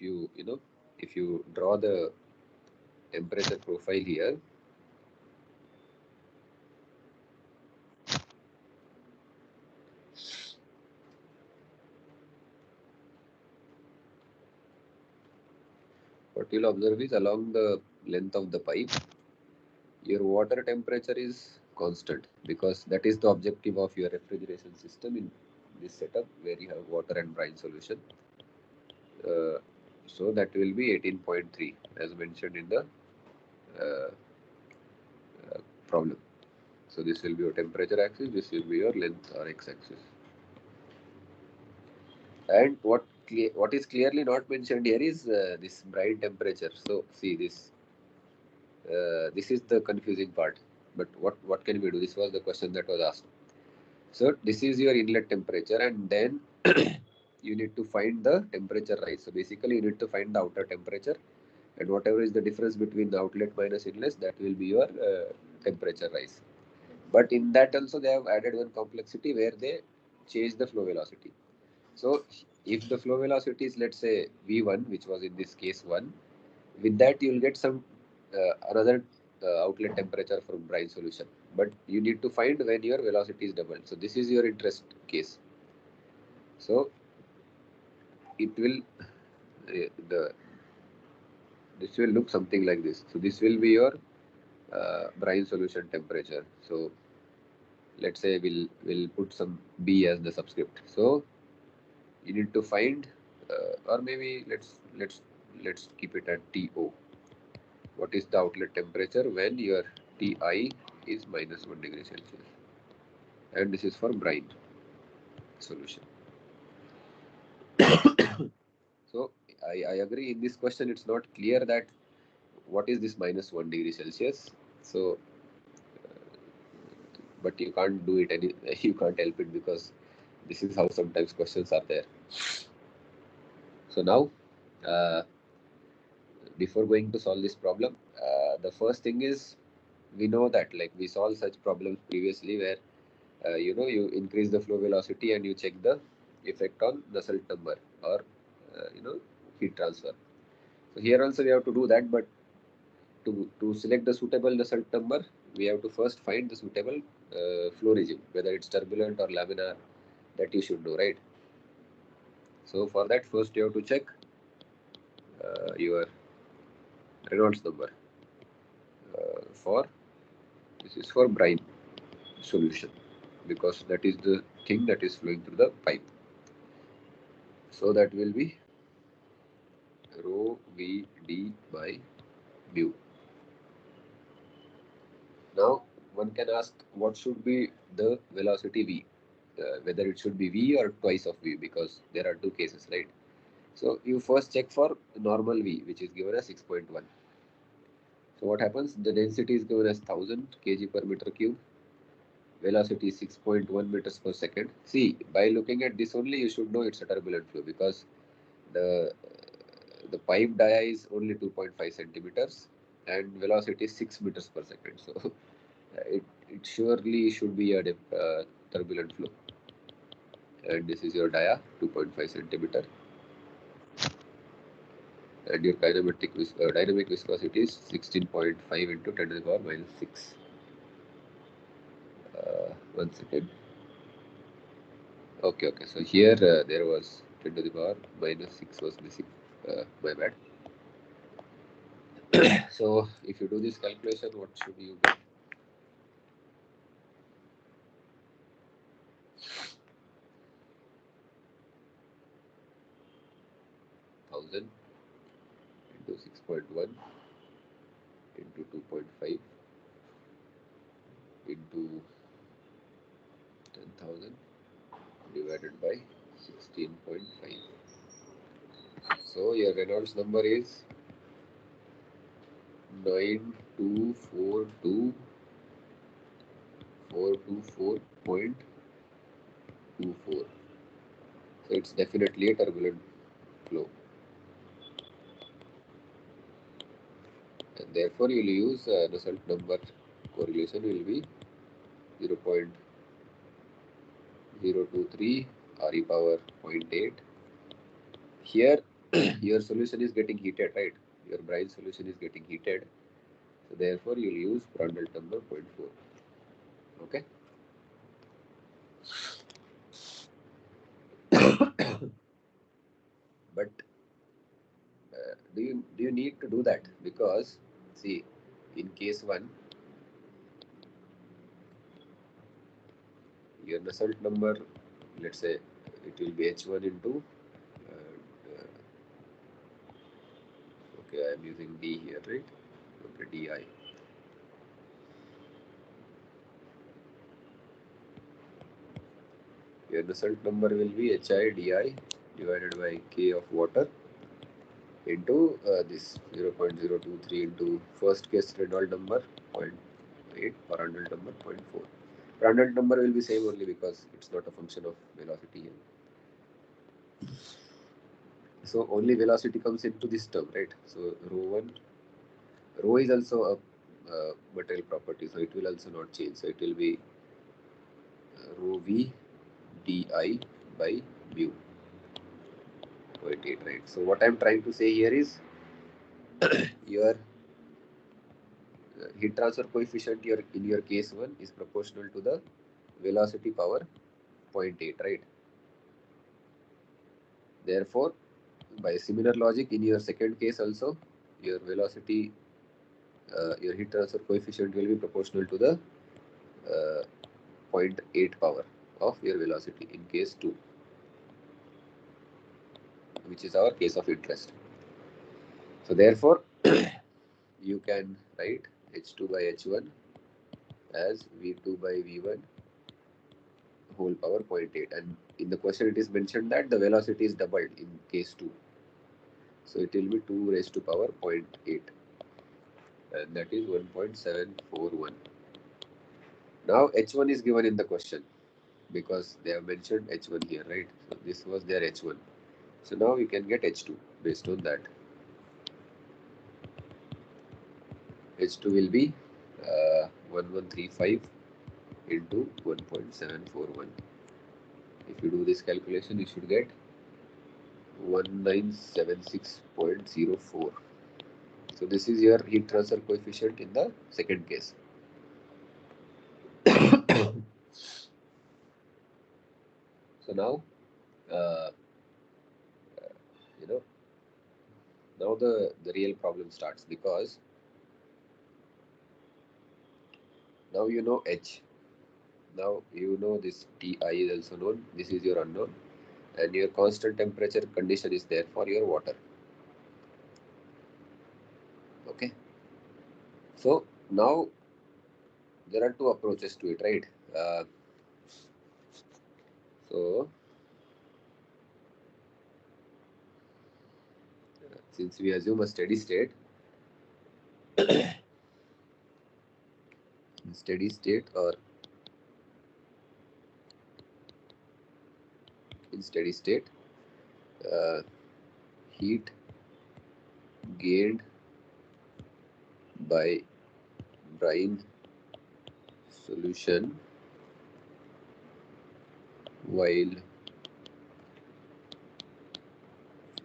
if you draw the temperature profile here, what you'll observe is along the length of the pipe, your water temperature is constant because that is the objective of your refrigeration system in this setup where you have water and brine solution. Uh, so that will be 18.3 as mentioned in the uh, problem. So this will be your temperature axis, this will be your length or x-axis. And what is clearly not mentioned here is this brine temperature. So see this. This is the confusing part. But what can we do? This was the question that was asked. So this is your inlet temperature, and then you need to find the temperature rise. So basically, you need to find the outer temperature, and whatever is the difference between the outlet minus inlet, that will be your temperature rise. But in that also, they have added one complexity where they change the flow velocity. So if the flow velocity is, let's say, V1, which was in this case 1, with that you will get some another outlet temperature from brine solution. But you need to find when your velocity is doubled. So this is your interest case. So it will the this will look something like this. So this will be your brine solution temperature. So let's say we'll put some B as the subscript. So you need to find, or maybe let's keep it at TO. What is the outlet temperature when your TI is minus 1 degree Celsius? And this is for brine solution. So I agree in this question it's not clear that what is this minus 1 degree Celsius. So but you can't do it any you can't help it because this is how sometimes questions are there. So now uh, before going to solve this problem, the first thing is we know that like we solved such problems previously where you increase the flow velocity and you check the effect on Nusselt number or heat transfer. So here also we have to do that, but to select the suitable Nusselt number, we have to first find the suitable flow regime, whether it's turbulent or laminar, that you should know, right? So for that, first you have to check your Reynolds number for this is for brine solution because that is the thing that is flowing through the pipe. So that will be rho Vd by mu. Now one can ask what should be the velocity v, whether it should be v or twice of v because there are two cases, right? So you first check for normal v, which is given as 6.1. So what happens? The density is given as 1000 kg per meter cube. Velocity is 6.1 meters per second. See, by looking at this only, you should know it's a turbulent flow because the the pipe dia is only 2.5 centimeters and velocity is 6 meters per second. So it surely should be a turbulent flow. And this is your dia, 2.5 centimeter, and your dynamic viscosity is 16.5 into 10 to the power minus 6. 1 second. Okay, so here there was 10 to the power minus 6 was missing. My bad. So if you do this calculation, what should you get? 1000 into 6.1 into 2.5 into 10,000 divided by 16.5. So your Reynolds number is 9242.24. So it's definitely a turbulent flow. And therefore you will use Nusselt number correlation will be 0.023 RE power 0.8. Here your solution is getting heated, right? Your brine solution is getting heated. So therefore you will use Prandtl number 0.4. Okay. But do you need to do that? Because see, in case 1, your Nusselt number, let's say it will be H1 into okay, I am using D here, right? Okay, DI. Your Nusselt number will be HI DI divided by K of water into this 0.023 into first case Reynolds number 0.8, Prandtl number 0.4. Prandtl number will be same only because it's not a function of velocity here. So only velocity comes into this term, right? So rho is also a material property, so it will also not change. So it will be rho V di by mu 0.8, right? So what I'm trying to say here is your heat transfer coefficient in your case 1 is proportional to the velocity power 0.8, right? Therefore, by similar logic, in your second case also, your velocity, your heat transfer coefficient will be proportional to the 0.8 power of your velocity in case 2, which is our case of interest. So therefore, you can write H2 by H1 as V2 by V1 whole power 0.8, and in the question it is mentioned that the velocity is doubled in case 2, so it will be 2 raised to power 0.8, and that is 1.741. Now H1 is given in the question because they have mentioned H1 here, right? So this was their H1, so now we can get H2 based on that. H2 will be 1135 into 1.741. If you do this calculation, you should get 1976.04. So this is your heat transfer coefficient in the second case. So now, now the real problem starts, because now you know H. Now you know this Ti is also known. This is your unknown, and your constant temperature condition is there for your water. Okay. So now there are two approaches to it, right? So since we assume a steady state, or in steady state, heat gained by brine solution while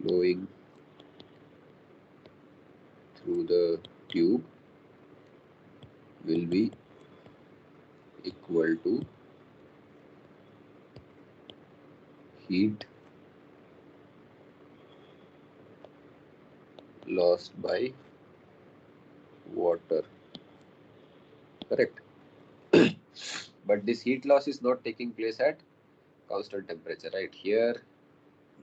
flowing through the tube will be equal to heat lost by water. Correct. But this heat loss is not taking place at constant temperature, right? Here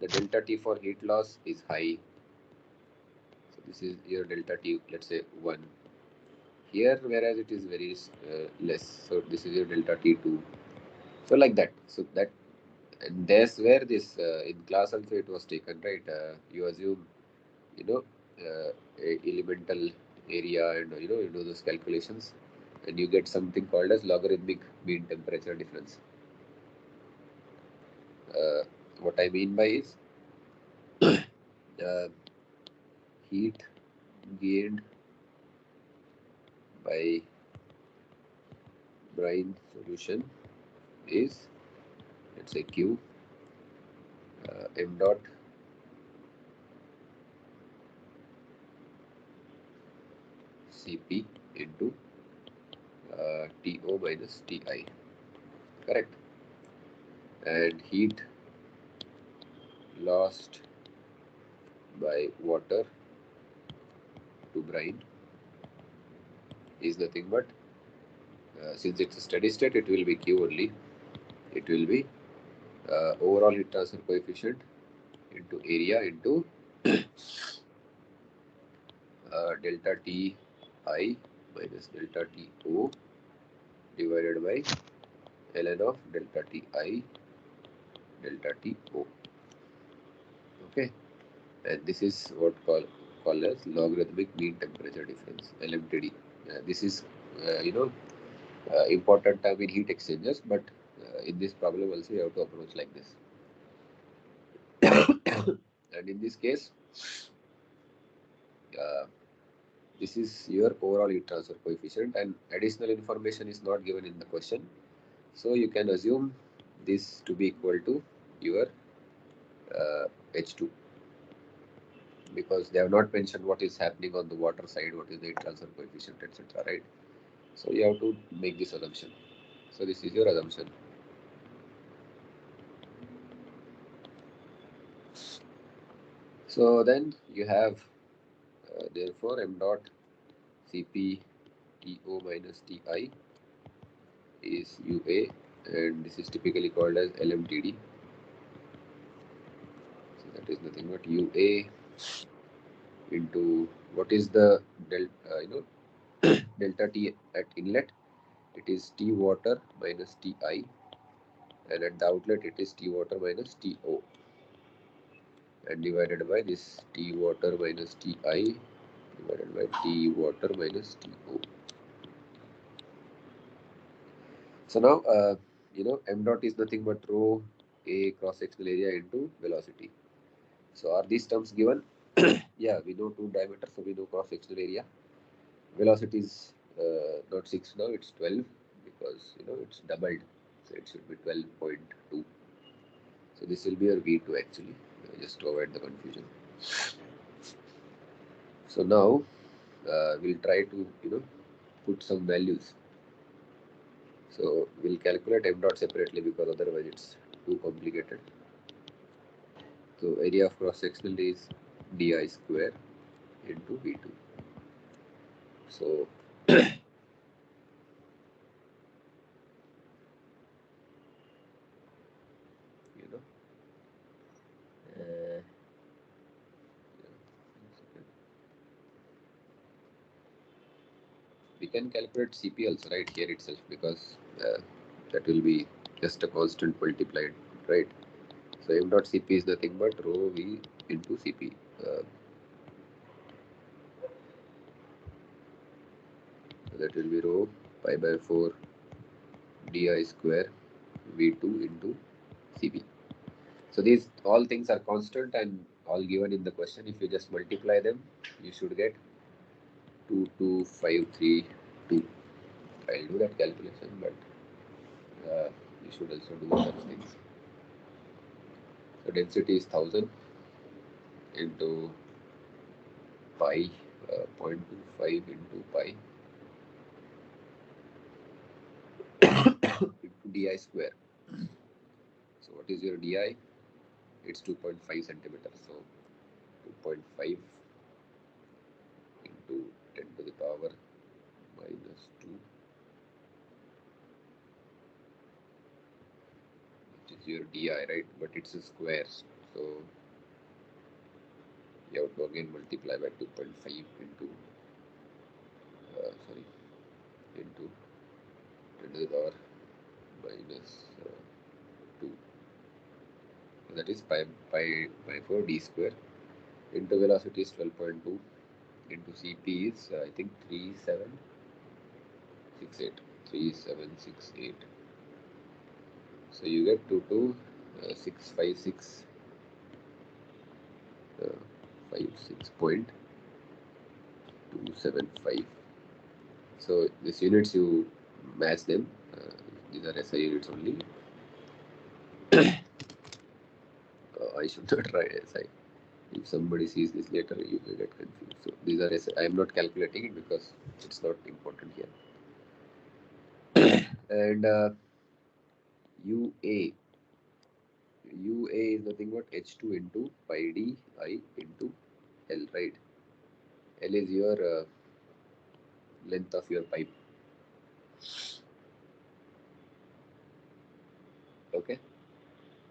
the delta T for heat loss is high. So this is your delta T, let's say 1. Here, whereas it is very less. So this is your delta T2. So like that. So that, and that's where this in class also it was taken, right? You assume, you know, elemental area, and you do those calculations, and you get something called as logarithmic mean temperature difference. What I mean by is heat gained by brine solution is, let's say, Q m dot Cp into To minus Ti. Correct. And heat lost by water to brine is nothing but, since it's a steady state, it will be Q only. It will be overall heat transfer coefficient into area into delta Ti minus delta To divided by ln of delta Ti delta To. Okay, and this is what called as logarithmic mean temperature difference, LMTD. This is important term in heat exchangers, but in this problem also you have to approach like this. And in this case, this is your overall heat transfer coefficient, and additional information is not given in the question, so you can assume this to be equal to your H2, because they have not mentioned what is happening on the water side, what is the heat transfer coefficient, etc. Right? So you have to make this assumption. So this is your assumption. So then you have therefore m dot Cp To minus Ti is UA, and this is typically called as LMTD. So that is nothing but UA into what is the delta T at inlet. It is T water minus Ti, and at the outlet it is T water minus To, and divided by this T water minus Ti divided by T water minus To. So now m dot is nothing but rho A cross sectional area into velocity. So are these terms given? Yeah, we know 2 diameter, so we know cross sectional area. Velocity is not 6 now, it's 12, because it's doubled, so it should be 12.2. So this will be your V2 actually, just to avoid the confusion. So now we'll try to put some values. So we'll calculate m dot separately, because otherwise it's too complicated. So area of cross sectional is di square into V2. So we can calculate Cp also right here itself, because that will be just a constant multiplied, right? So m dot Cp is nothing but rho V into Cp. That will be rho pi by 4 di square V2 into Cp. So these all things are constant and all given in the question. If you just multiply them, you should get 22532. I'll do that calculation, but you should also do such things. So density is 1000 into pi, 0.25 into pi into di square. So what is your di? It's 2.5 centimeters. So 2.5 into 10 to the power minus 2, which is your di, right? But it's a square. So you have to again multiply by 2.5 into, into 10 to the power minus 2. So that is pi 4 d square into velocity is 12.2 into Cp is I think 3768. So you get 22656 56.275. So these units you match them. These are SI units only. I should not write SI. If somebody sees this later, you will get confused. So these are SI. I am not calculating it because it's not important here. And UA is nothing but H2 into pi d I into L, right? L is your length of your pipe. Okay.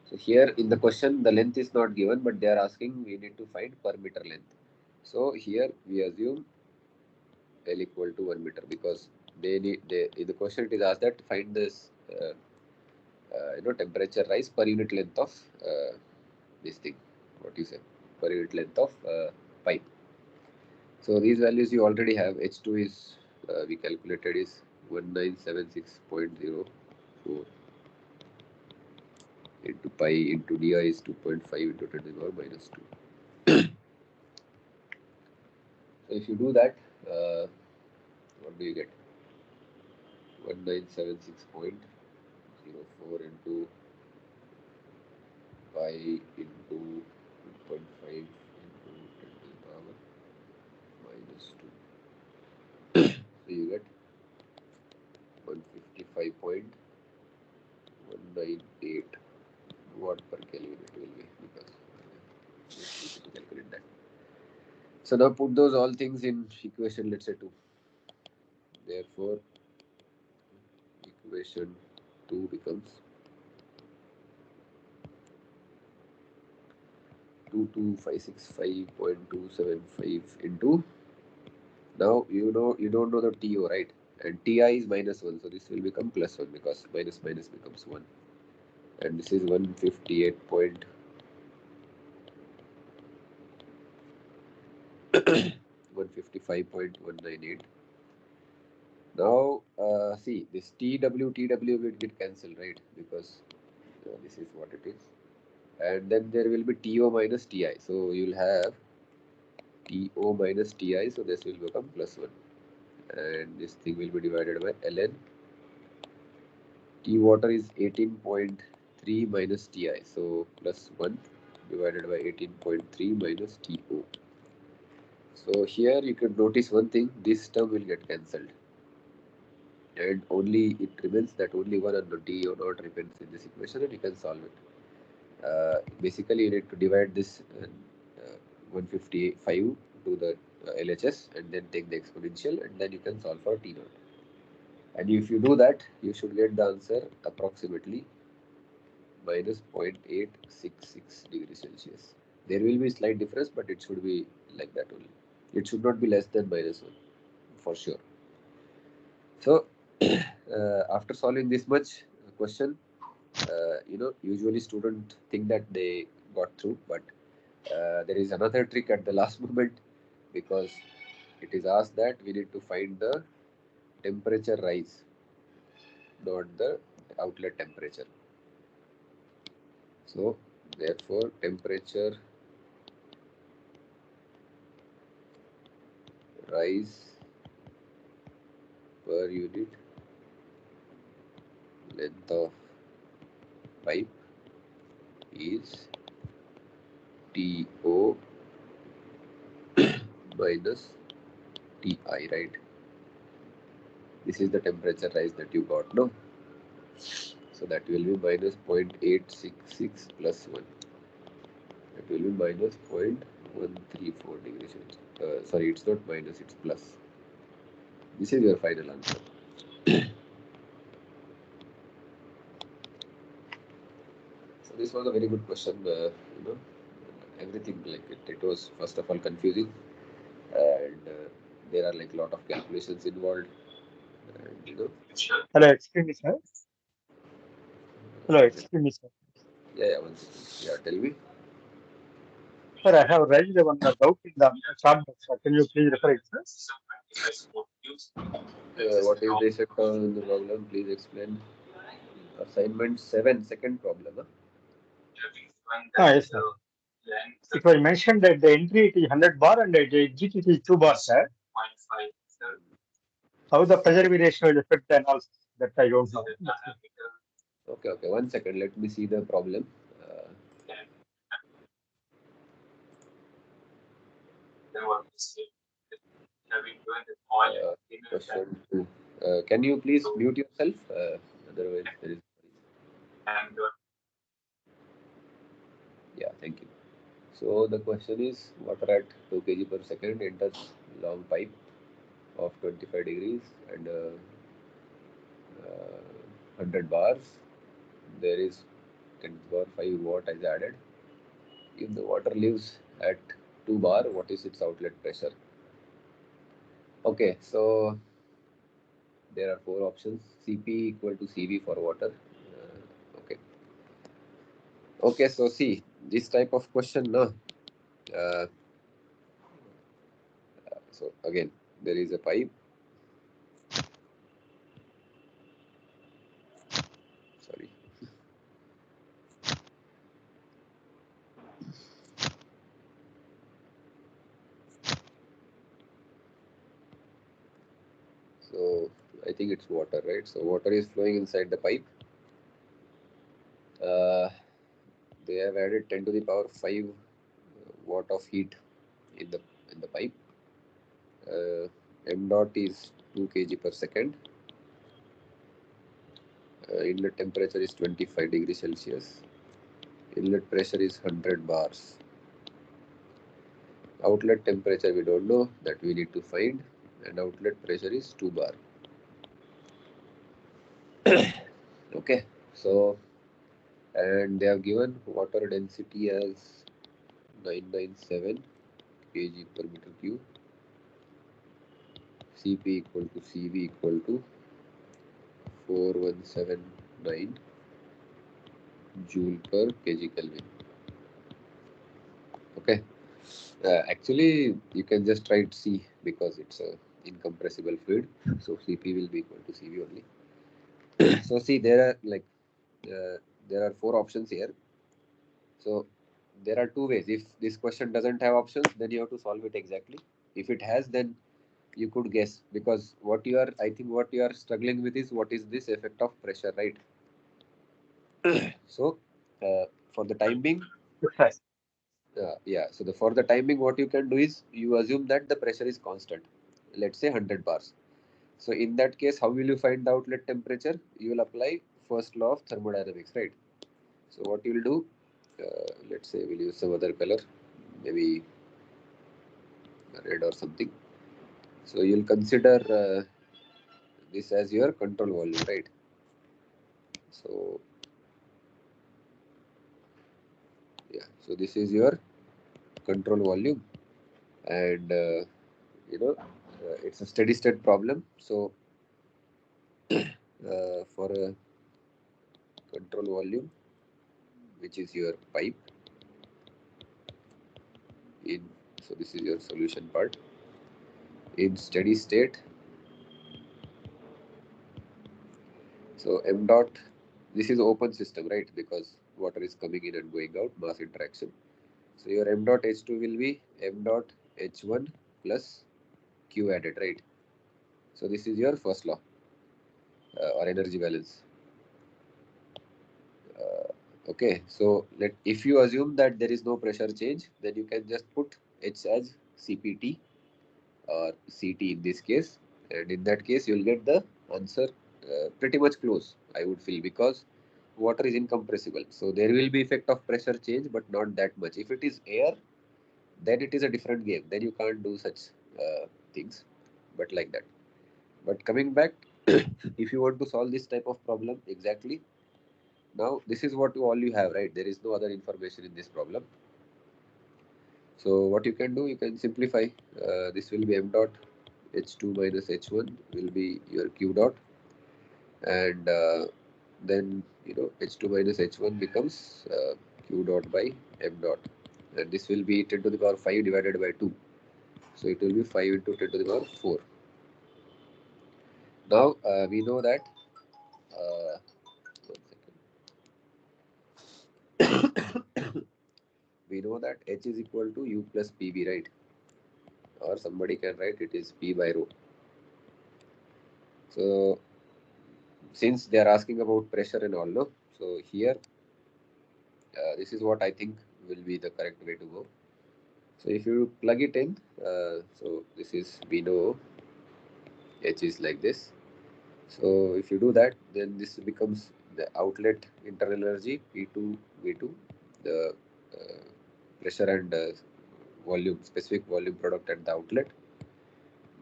So here in the question, the length is not given, but they are asking we need to find per meter length. So here we assume L equal to 1 meter because in the question it is asked that find this temperature rise per unit length of this thing. What you say? Per unit length of pipe. So these values you already have. H2 is we calculated is 1976.04 into pi into di is 2.5 into 10 to the power minus 2. So if you do that, what do you get? 1976.04 into pi into 2.5 into 10 to the power minus 2. So you get 155.198 watt per Kelvin it will be because it's easy to calculate that. So now put those all things in equation, let's say 2. Therefore, equation 2 becomes 22565.275 into, now you don't know the TO, right? And TI is minus 1, so this will become plus 1 because minus minus becomes 1. And this is 155.198. Now see, this TW will get cancelled, right? Because this is what it is. And then there will be TO minus TI. So you will have TO minus TI, so this will become plus 1. And this thing will be divided by ln. T water is 18.3 minus Ti, so plus 1 divided by 18.3 minus To. So here you can notice one thing, this term will get cancelled, and only it remains that only one unknown To not remains in this equation, and you can solve it. Basically you need to divide this 155 to the LHS and then take the exponential, and then you can solve for T naught. And if you do that, you should get the answer approximately minus 0.866 degrees Celsius. There will be slight difference, but it should be like that only. It should not be less than minus 1 for sure. So after solving this much question, usually students think that they got through, but there is another trick at the last moment, because it is asked that we need to find the temperature rise, not the outlet temperature. So therefore temperature rise per unit length of pipe is TO minus Ti, right? This is the temperature rise that you got, no? So that will be minus 0.866 plus 1. That will be minus 0.134 degrees Celsius. Sorry, it's not minus, it's plus. This is your final answer. So this was a very good question. Everything like it was first of all confusing, and there are like a lot of calculations involved, and Hello, excuse me, sir. Hello, excuse me, sir. yeah, one second. Yeah, tell me. Sir, I have raised one doubt in the chat box, sir. Can you please refer it, sir? What is the effect on the problem? Please explain. Assignment 7, second problem. Huh? Yes, sir. It was mentioned that the entry it is 100 bar and the exit it is 2 bar, sir. How the pressure ratio will affect the analysis? That I don't know. Okay, okay. One second. Let me see the problem. Uh, Question 2. Can you please mute yourself? Otherwise, there is. Yeah, thank you. So the question is, water at 2 kg per second enters long pipe of 25 degrees and 100 bars. There is 10 to the power 5 watt is added. If the water leaves at 2 bar, what is its outlet pressure? Okay, so there are four options. Cp equal to Cv for water. Okay. Okay, so see this type of question, no. Uh, so again, there is a pipe. Sorry. So I think it's water, right? So water is flowing inside the pipe. Uh, they have added 10 to the power 5 watt of heat in the pipe. M dot is 2 kg per second. Inlet temperature is 25 degrees Celsius. Inlet pressure is 100 bars. Outlet temperature we don't know, that we need to find, and outlet pressure is 2 bar. Okay, so and they have given water density as 997 kg per meter cube. Cp equal to Cv equal to 4179 joule per kg Kelvin. Okay. Actually, you can just write C because it's a incompressible fluid. So Cp will be equal to Cv only. So see, there are four options here. So there are two ways. If this question doesn't have options, then you have to solve it exactly. If it has, then you could guess, because I think what you are struggling with is what is this effect of pressure, right? So for the time being, Yes, yeah. So for the time being, what you can do is you assume that the pressure is constant. Let's say 100 bars. So in that case, how will you find the outlet temperature? You will apply first law of thermodynamics, right? So what you will do, let's say we'll use some other color, maybe red or something. So you'll consider this as your control volume, right? So yeah, so this is your control volume, and it's a steady state problem. So for a control volume, which is your pipe in, so this is your solution part. In steady state, so m dot, this is open system, right? Because water is coming in and going out, mass interaction. So your m dot h2 will be m dot h1 plus q added, right? So this is your first law or energy balance. Okay, so if you assume that there is no pressure change, then you can just put H as CPT or CT in this case, and in that case you'll get the answer pretty much close, I would feel, because water is incompressible. So there will be effect of pressure change, but not that much. If it is air, then it is a different game. Then you can't do such things, but like that. But coming back, if you want to solve this type of problem exactly, now this is what all you have, right? There is no other information in this problem. So what you can do, you can simplify. This will be m dot h2 minus h1 will be your q dot, and then h2 minus h1 becomes q dot by m dot, and this will be 10 to the power 5 divided by 2. So it will be 5 into 10 to the power 4. Now we know that uh, 1 second. We know that H is equal to U plus PV, right? Or somebody can write it is P by rho. So since they are asking about pressure and all, no? So here, this is what I think will be the correct way to go. So if you plug it in, so this is, we know H is like this. So if you do that, then this becomes the outlet internal energy P2 V2, the pressure and volume, specific volume product at the outlet,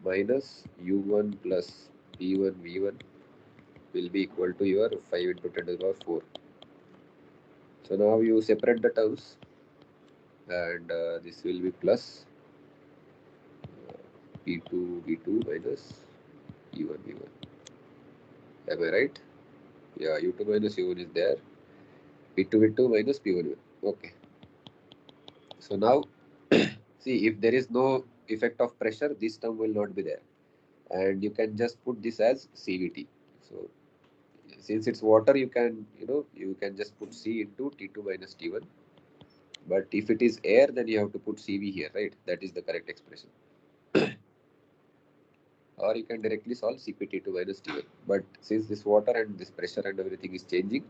minus U1 plus P1 V1 will be equal to your 5 into 10 to the power 4. So now you separate the terms, and this will be plus P2 V2 minus P1 V1. Am I right? Yeah, U2 minus U1 is there. P2 V2 minus P1 V1. Okay. So now, see, if there is no effect of pressure, this term will not be there. And you can just put this as CVT. So since it's water, you can just put C into T2 minus T1. But if it is air, then you have to put CV here, right? That is the correct expression. Or you can directly solve CPT2 minus T1. But since this water and this pressure and everything is changing,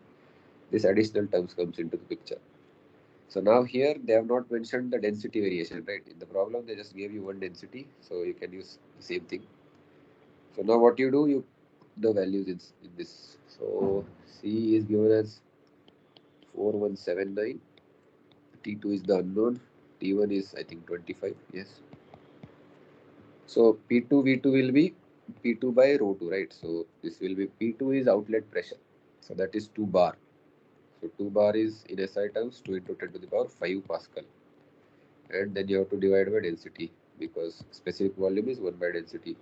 this additional terms comes into the picture. So now here they have not mentioned the density variation, right? In the problem, they just gave you one density, so you can use the same thing. So now what you do, you put the values in this. So C is given as 4179, T2 is the unknown, T1 is I think 25, yes. So P2 V2 will be P2 by rho 2, right? So this will be P2 is outlet pressure, so that is 2 bar. So 2 bar is in SI terms 2 into 10 to the power 5 Pascal, and then you have to divide by density because specific volume is 1 by density,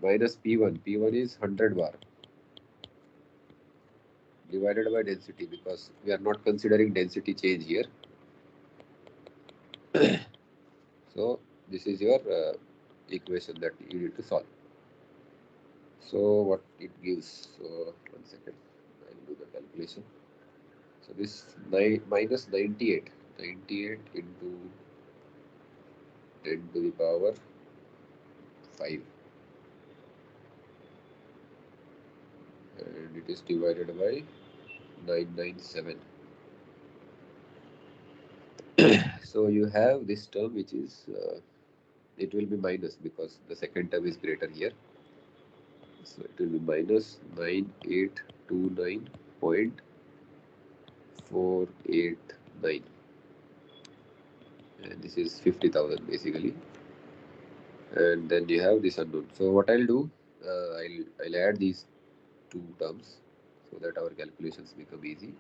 minus P1. P1 is 100 bar divided by density because we are not considering density change here. So this is your equation that you need to solve. So what it gives, so 1 second, I'll do the calculation. So this minus 98 into 10 to the power 5, and it is divided by 997. So you have this term which is it will be minus because the second term is greater here. So it will be minus 9829.489, and this is 50,000 basically. And then you have this unknown. So what I'll do, I'll add these two terms so that our calculations become easy.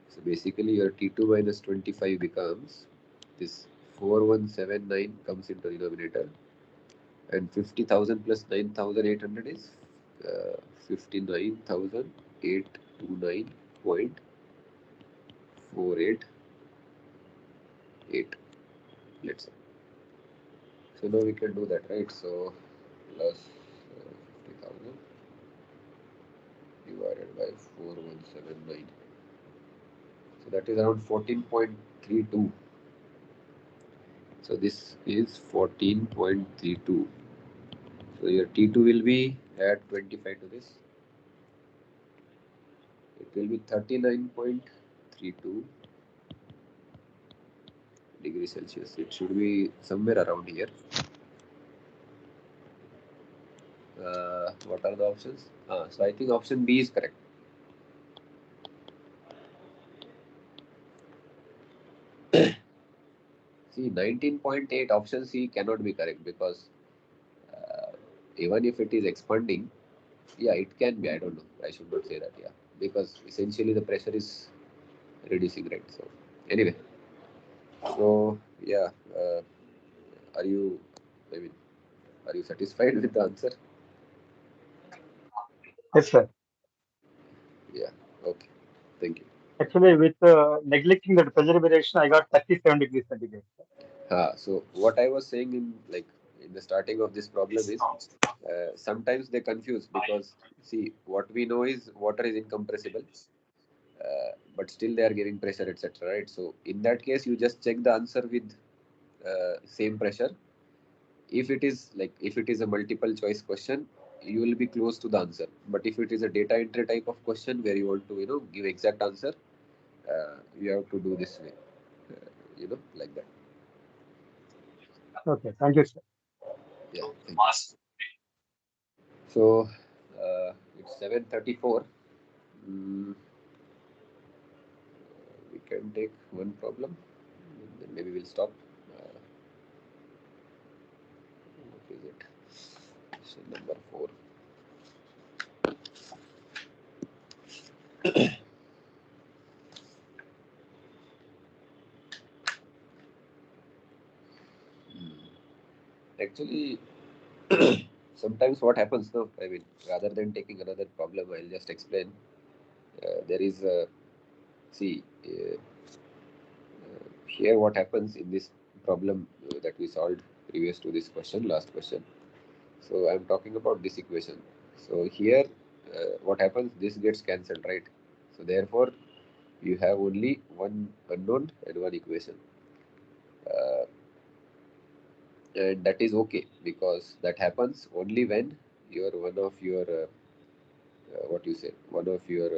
So basically your T2 minus 25 becomes this 4179 comes into denominator, and 50,000 plus 9,800 is 59,829.488, let's say. So now we can do that, right? So plus 50,000 divided by 4179. So that is around 14.32. So this is 14.32. So your T2 will be add 25 to this. It will be 39.32 degrees Celsius. It should be somewhere around here. What are the options? So I think option B is correct. See, 19.8, option C cannot be correct because even if it is expanding, yeah, it can be. I don't know. I should not say that. Yeah, because essentially the pressure is reducing, right? So anyway, so yeah, are you? I mean, are you satisfied with the answer? Yes, sir. Yeah. Okay. Thank you. Actually, with neglecting the pressure variation, I got 37 degrees centigrade. So what I was saying in the starting of this problem is sometimes they confuse because see what we know is water is incompressible, but still they are giving pressure, etc. Right? So in that case, you just check the answer with same pressure. If it is a multiple choice question, you will be close to the answer. But if it is a data entry type of question where you want to give exact answer, you have to do this way, like that. Okay, thank you, sir. Yeah. Thank you. So it's 7:34. Mm, we can take one problem, and then maybe we'll stop. What is it? Question number 4. Actually, sometimes what happens now, I mean, rather than taking another problem, I'll just explain. There is a, see, here what happens in this problem that we solved previous to this question, last question. So I'm talking about this equation. So here, what happens, this gets cancelled, right? So therefore, you have only one unknown and one equation. Uh, and that is okay because that happens only when your one of your what you say one of your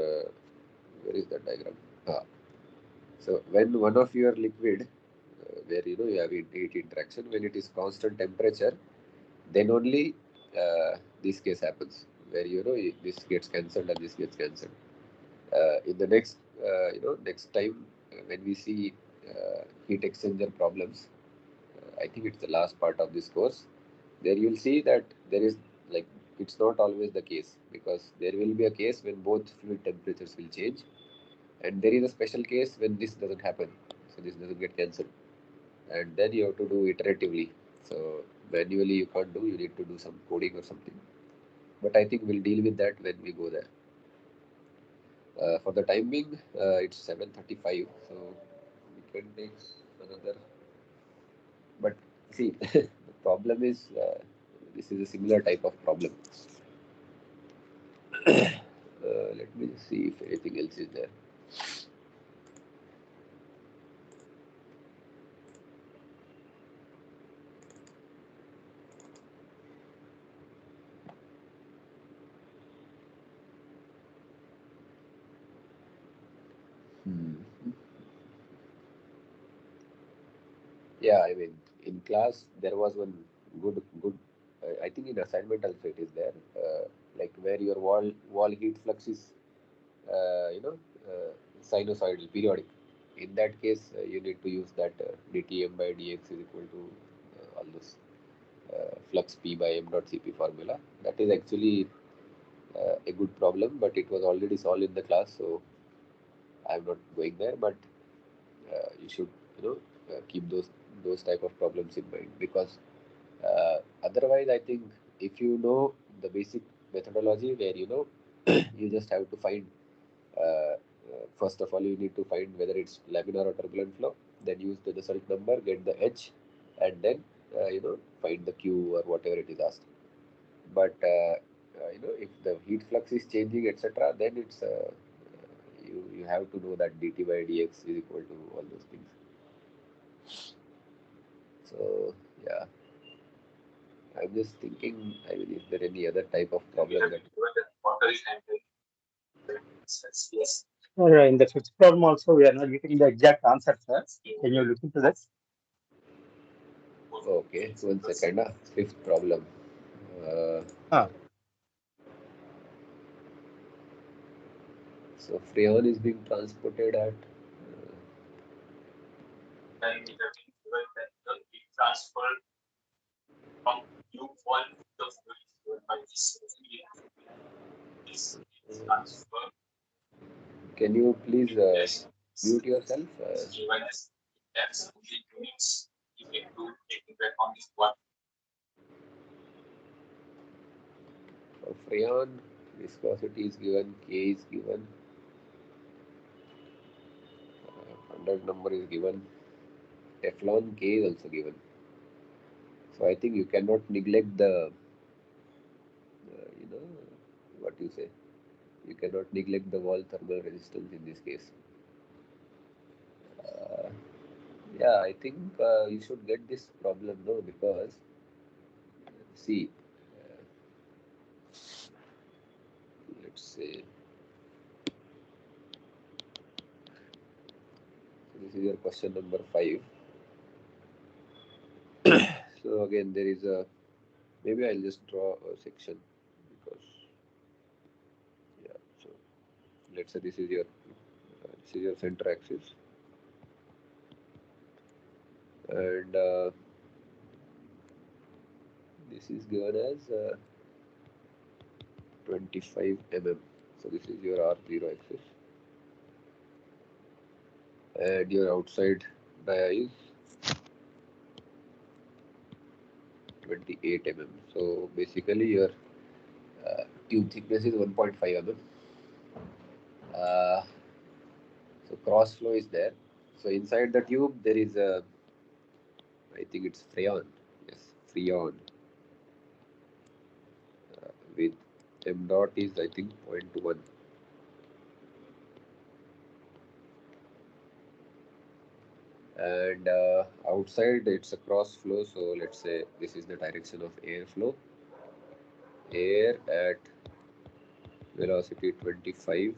where is that diagram? Ah. So when one of your liquid where you have heat interaction, when it is constant temperature, then only this case happens where this gets cancelled and this gets cancelled. In the next next time when we see heat exchanger problems, I think it's the last part of this course. There you'll see that there is like it's not always the case because there will be a case when both fluid temperatures will change, and there is a special case when this doesn't happen. So this doesn't get cancelled, and then you have to do iteratively. So manually you can't do. You need to do some coding or something. But I think we'll deal with that when we go there. For the time being, it's 7:35, so we can take another. But see, the problem is this is a similar type of problem. Let me see if anything else is there. Hmm. Yeah, I mean, in class there was one good. I think in assignment also it is there, like where your wall heat flux is, you know, sinusoidal, periodic. In that case, you need to use that dTm by dx is equal to all this flux P by m dot Cp formula. That is actually a good problem, but it was already solved in the class, so I'm not going there. But you should keep those type of problems in mind because otherwise I think if you know the basic methodology where you just have to find first of all you need to find whether it's laminar or turbulent flow, then use the Nusselt number, get the H, and then find the Q or whatever it is asked. But if the heat flux is changing etc, then it's you have to know that dt by dx is equal to all those things. So yeah, I'm just thinking, I mean, is there any other type of problem that Sir, in the fifth problem also, we are not getting the exact answer, sir. Can you look into that? Okay, 1 second. Fifth problem. Ah, So freon is being transported at can you please mute yourself? For freon, viscosity is given, K is given, 100 number is given, Teflon K is also given. So I think you cannot neglect the, what you say, you cannot neglect the wall thermal resistance in this case. Yeah, I think you should get this problem though, because see, let's say, so this is your question number 5. So again, there is a, maybe I'll just draw a section because, yeah, so let's say this is your center axis, and this is given as 25 mm. So this is your R0 axis, and your outside dia is 28 mm. So basically your tube thickness is 1.5 mm. So cross flow is there. So inside the tube there is a, I think it's freon. Yes, freon with m dot is I think 0.1. And outside it's a cross flow. So let's say this is the direction of air flow. Air at velocity 25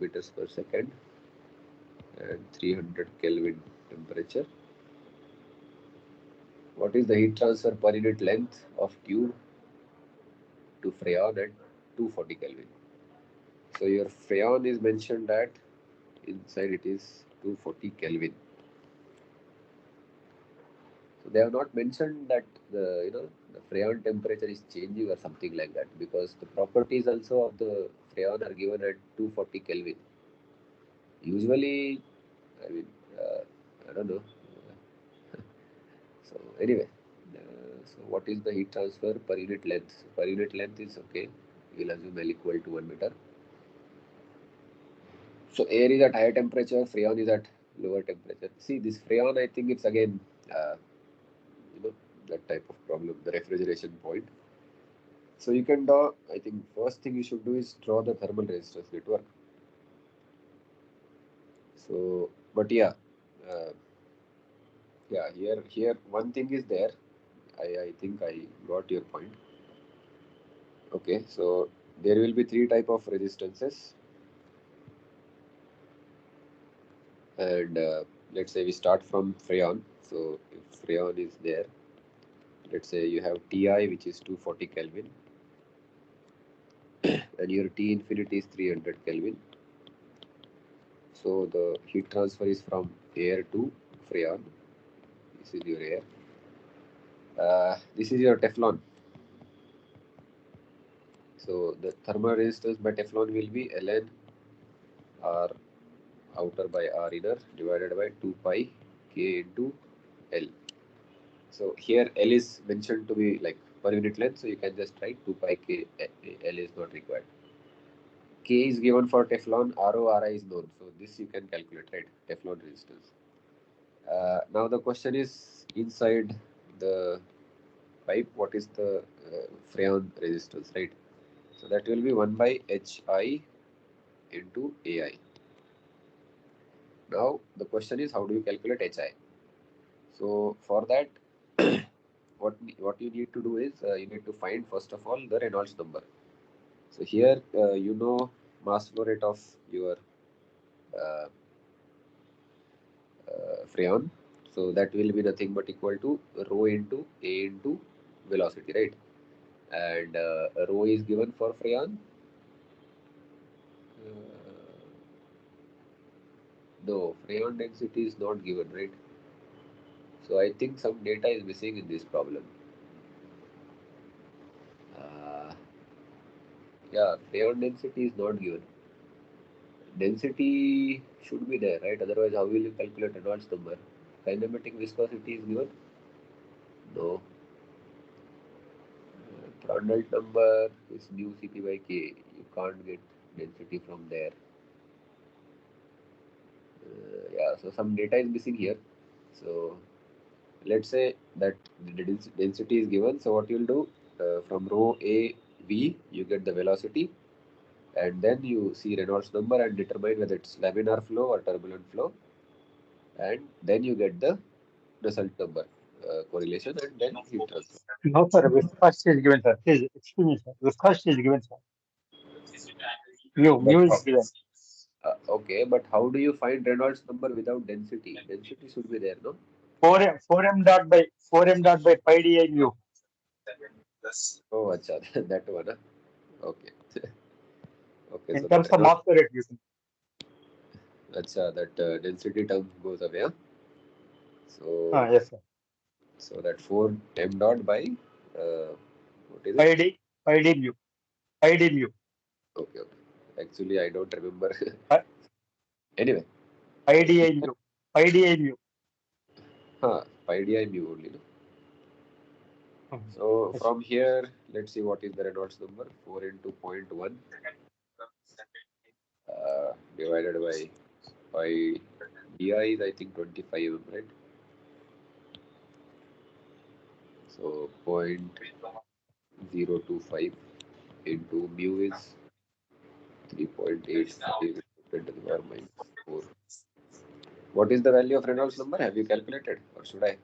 meters per second and 300 Kelvin temperature. What is the heat transfer per unit length of tube to freon at 240 Kelvin? So your freon is mentioned at inside it is 240 Kelvin. So they have not mentioned that the freon temperature is changing or something like that, because the properties also of the freon are given at 240 Kelvin. Usually, I mean, I don't know. So anyway, so what is the heat transfer per unit length? So per unit length is okay. We'll assume L equal to 1 meter. So air is at higher temperature, freon is at lower temperature. See this freon, I think it's again, that type of problem, the refrigeration point. So you can draw, I think first thing you should do is draw the thermal resistance network. So, but yeah, uh, yeah, here one thing is there. I think I got your point. Okay, so there will be 3 type of resistances, and let's say we start from freon. So if freon is there, let's say you have Ti, which is 240 Kelvin, and your T infinity is 300 Kelvin. So the heat transfer is from air to freon. This is your air. This is your Teflon. So the thermal resistance by Teflon will be Ln R outer by R inner divided by 2 pi K into L. So here L is mentioned to be like per unit length, so you can just write 2 pi K. L is not required. K is given for Teflon, RO, RI is known. So this you can calculate, right? Teflon resistance. Now the question is inside the pipe, what is the freon resistance, right? So that will be 1 by Hi into Ai. Now the question is, how do you calculate Hi? So for that, what you need to do is you need to find first of all the Reynolds number. So here mass flow rate of your uh, Freon. So that will be nothing but equal to rho into A into velocity, right? And rho is given for Freon. No, Freon density is not given, right? So I think some data is missing in this problem. Uh, yeah, Freon density is not given. Density should be there, right? Otherwise, how will you calculate Reynolds number? Kinematic viscosity is given? No. Prandtl number is mu Cp by K. You can't get density from there. Yeah, so some data is missing here. So let's say that the density is given. So what you'll do from rho A V, you get the velocity, and then you see Reynolds number and determine whether it's laminar flow or turbulent flow, and then you get the result number correlation, and then heat transfer. No, sir. Viscosity is given, sir. Please excuse me, sir. Viscosity is given, sir. Mu is given. Okay, but how do you find Reynolds number without density? Density should be there, no? 4m dot by pi di mu. Oh, acha, that one. Huh? Okay. Okay, In so terms that of mass flow rate, you can. acha, that density term goes away. Huh? So Yes, sir. so that 4 m dot by what is Pi it? d mu. Pi d mu. Okay, okay. Actually, I don't remember. Pi Anyway, pi di mu. Pi di mu. pi di mu only. No? So Yes. from here, let's see what is the Reynolds number. 4 into 0.1 divided by pi di is I think 25 mm, right? So 0.025 into mu is 3.85 10 to the power minus 4. What is the value of Reynolds number? Have you calculated, or should I?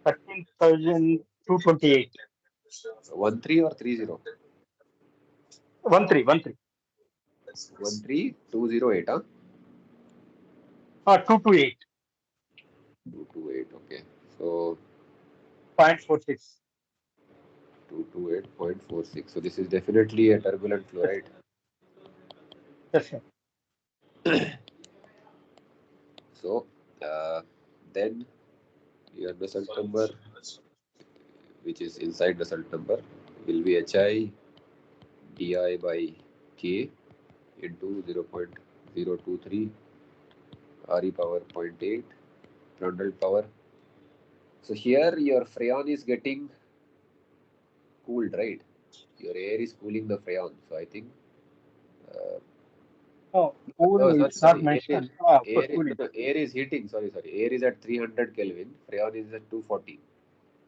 13,228. 13 or 30? 13. 13208, huh? 228. 228, okay. So 0.46. 228.46. So this is definitely a turbulent flow, right? Yes, sir. So then your result number, which is inside result number, will be HI di by K into 0.023 RE power 0.8 Prandtl power. So here your Freon is getting cooled, right? Your air is cooling the Freon. So I think. It's not Sorry. mentioned. For cooling. Air is heating. Sorry. Air is at 300 Kelvin. Freon is at 240.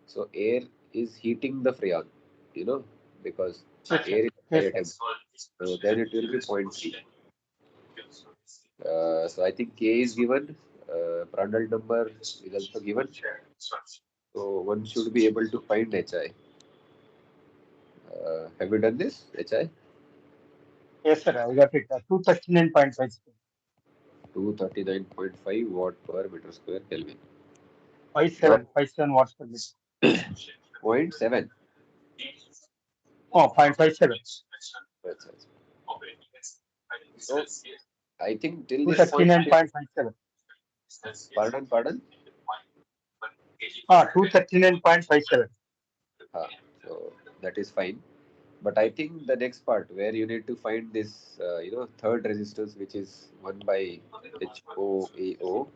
So air is heating the Freon, because air is higher temperature. So then it will be 0.3. So I think K is given. Prandtl number is also given. So one should be able to find HI. Have you done this, HI? Yes, sir. I got it. 239.5. 239.5 watt per meter square Kelvin. 57 watts per minute. 0.7. 0.57. So I think till this point. 239.57. Pardon? 239.57. So that is fine. But I think the next part where you need to find this, third resistance, which is 1 by HOAO.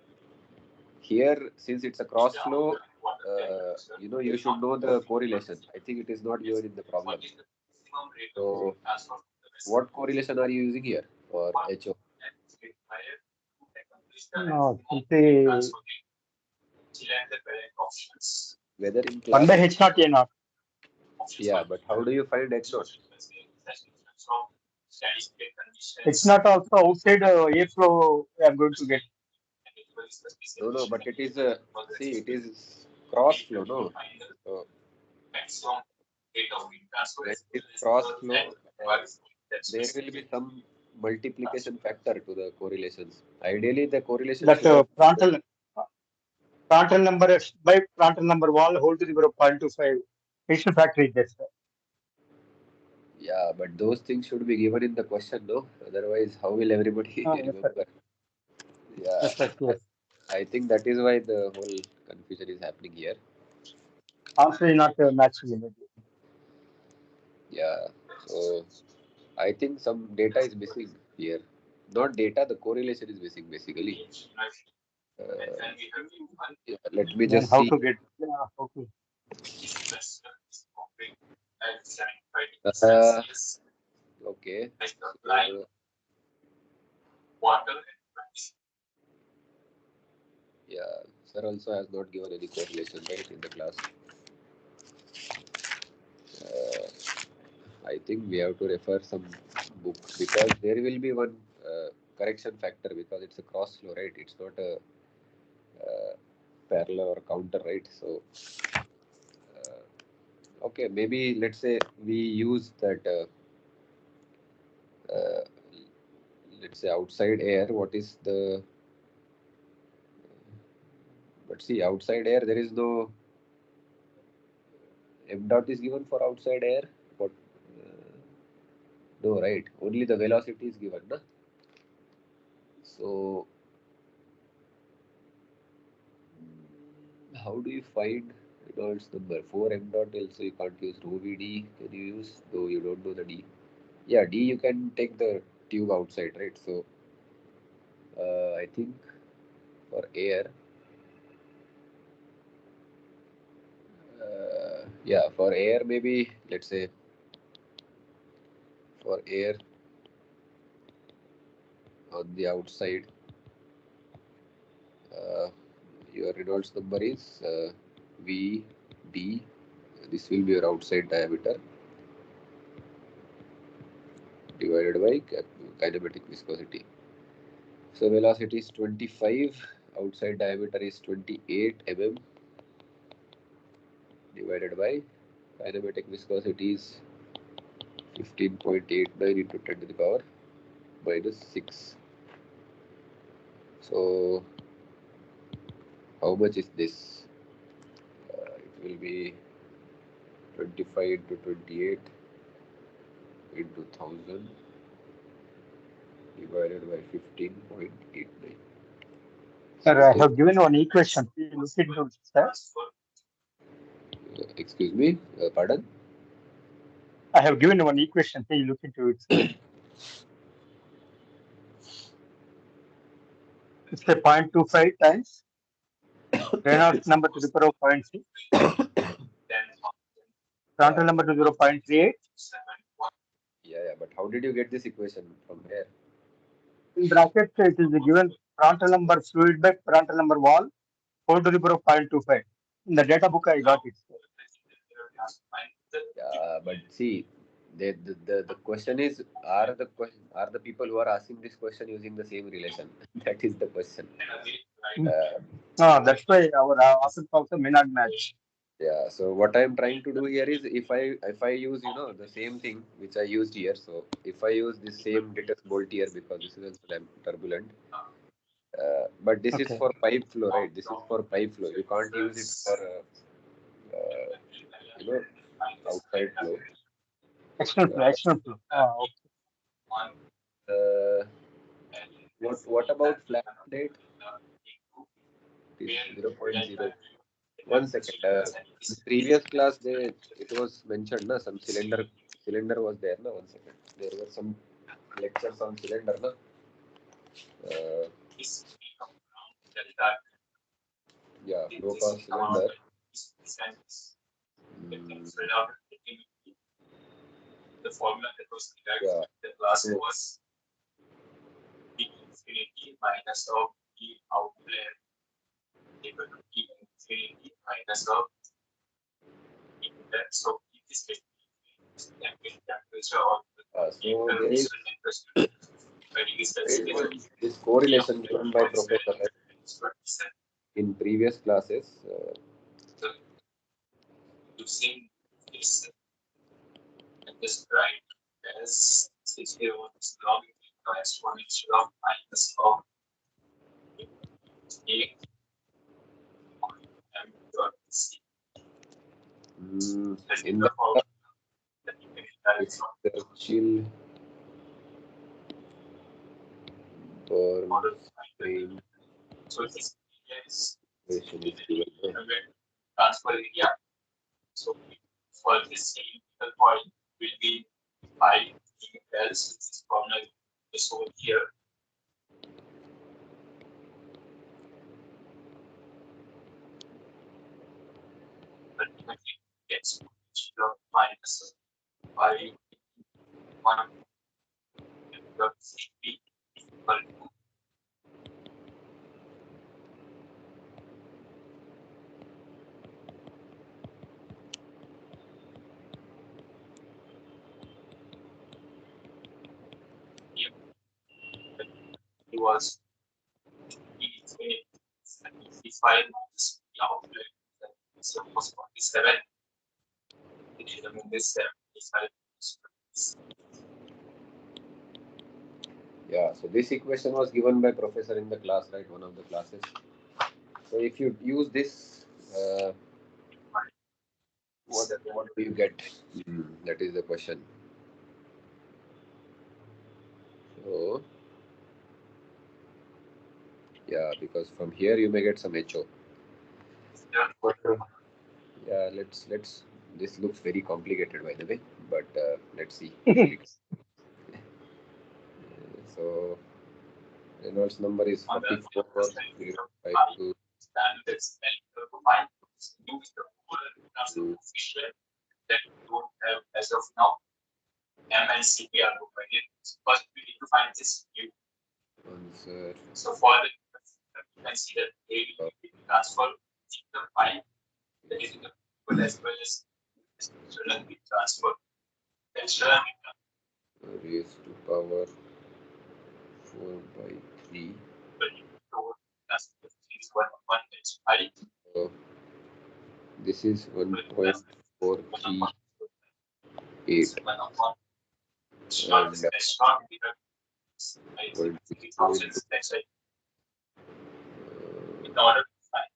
Here, since it's a cross flow, you should know the correlation. I think it is not given in the problem. So, what correlation are you using here for HO? No, simply Whether in 1 class. by H naught A naught. Yeah, but how do you find H naught? It's not also outside airflow I'm going to get. No, but it is it is cross flow, no? So when it is cross flow, there will be some multiplication factor to the correlations. Ideally, the correlation That should Prandtl number by Prandtl number 1 whole to the power of 0.25 additional factor is there, sir. Yeah, but those things should be given in the question, no? Otherwise, how will everybody Yes, sir. remember? Yeah, Yes, sir. Yes. I think that is why the whole confusion is happening here. Answer is not matching immediately. Yeah, so I think some data is missing here. Not data, the correlation is missing basically. Yeah, let me Then just how see. to get? How to? Okay. Yeah, sir also has not given any correlation, right, in the class. I think we have to refer some book because there will be one correction factor because it's a cross flow, right? It's not a parallel or counter, right? So, okay, maybe let's say we use that, let's say outside air. What is the? But see, outside air there is no m dot is given for outside air. What? No, right? Only the velocity is given, na? So, how do you find Reynolds number? 4 m dot also you can't use rho v d. Can you use? Though you don't know the d. Yeah, d you can take the tube outside, right? So, I think for air, yeah, for air maybe let's say for air on the outside, uh, your Reynolds number is v d. This will be your outside diameter divided by kinematic viscosity. So velocity is 25, outside diameter is 28 mm divided by kinematic viscosity is 15.89 into 10 to the power minus 6. So how much is this? It will be 25 into 28 into 1000 divided by 15.89. Sir, I have given one equation. Please look into it, sir. Excuse me, pardon? I have given one equation. Please look into it, sir. It's a 0.25 times Reynolds number to the power of 0.6. Prandtl number to 0.38. Yeah, but how did you get this equation from where? In bracket, it is given Prandtl number fluid bed, Prandtl number wall, whole to the power of 0.25. In the data book, I got it. Yeah, but see, the question is, are the people who are asking this question using the same relation? That is the question. That's why our answer also may not match. Yeah. So what I am trying to do here is, if I use the same thing which I used here. So if I use the same Dittus bolt here because this is also turbulent, but this is for pipe flow, right? This is for pipe flow. You can't use it for outside flow. External flow. Okay. What about flat plate? It is 0.0. 1 second. In previous class, it was mentioned, na, some cylinder was there, na. 1 second. There were some lectures on cylinder, na. Yeah, flow path cylinder. The formula that was derived Yeah. in the class was P infinity minus of P outlet equal to P infinity minus of P inlet. So P is temperature of this correlation given by professor in previous classes. Using this and described as 601 log exponential of minus of a m dot c. That's In the the formula that you can derive from Churchill Born model. strain So this is equation is given. transfer area. So for this cylindrical point will be pi else this formula is over here. Ultimately gets minus pi 1 dot cp equal to it was E5 minus the outlet so was 47. It is in this 75. Yeah, so this equation was given by professor in the class, right? One of the classes. So if you use this, what do you get? That is the question. So yeah, because from here you may get some HO. Yeah, let's. This looks very complicated, by the way, but let's see. So Reynolds number is 44. Standards combined use the whole coefficient that we don't have as of now. M and CP are provided. First, we need to find this U. Answer. So for the you can see that A will be transfer the pi that is in the equal as well as external heat transfer. External heat Raised to power 4 by 3. transfer is 1 H pi. So this is 1.438. And 3,000 in order to find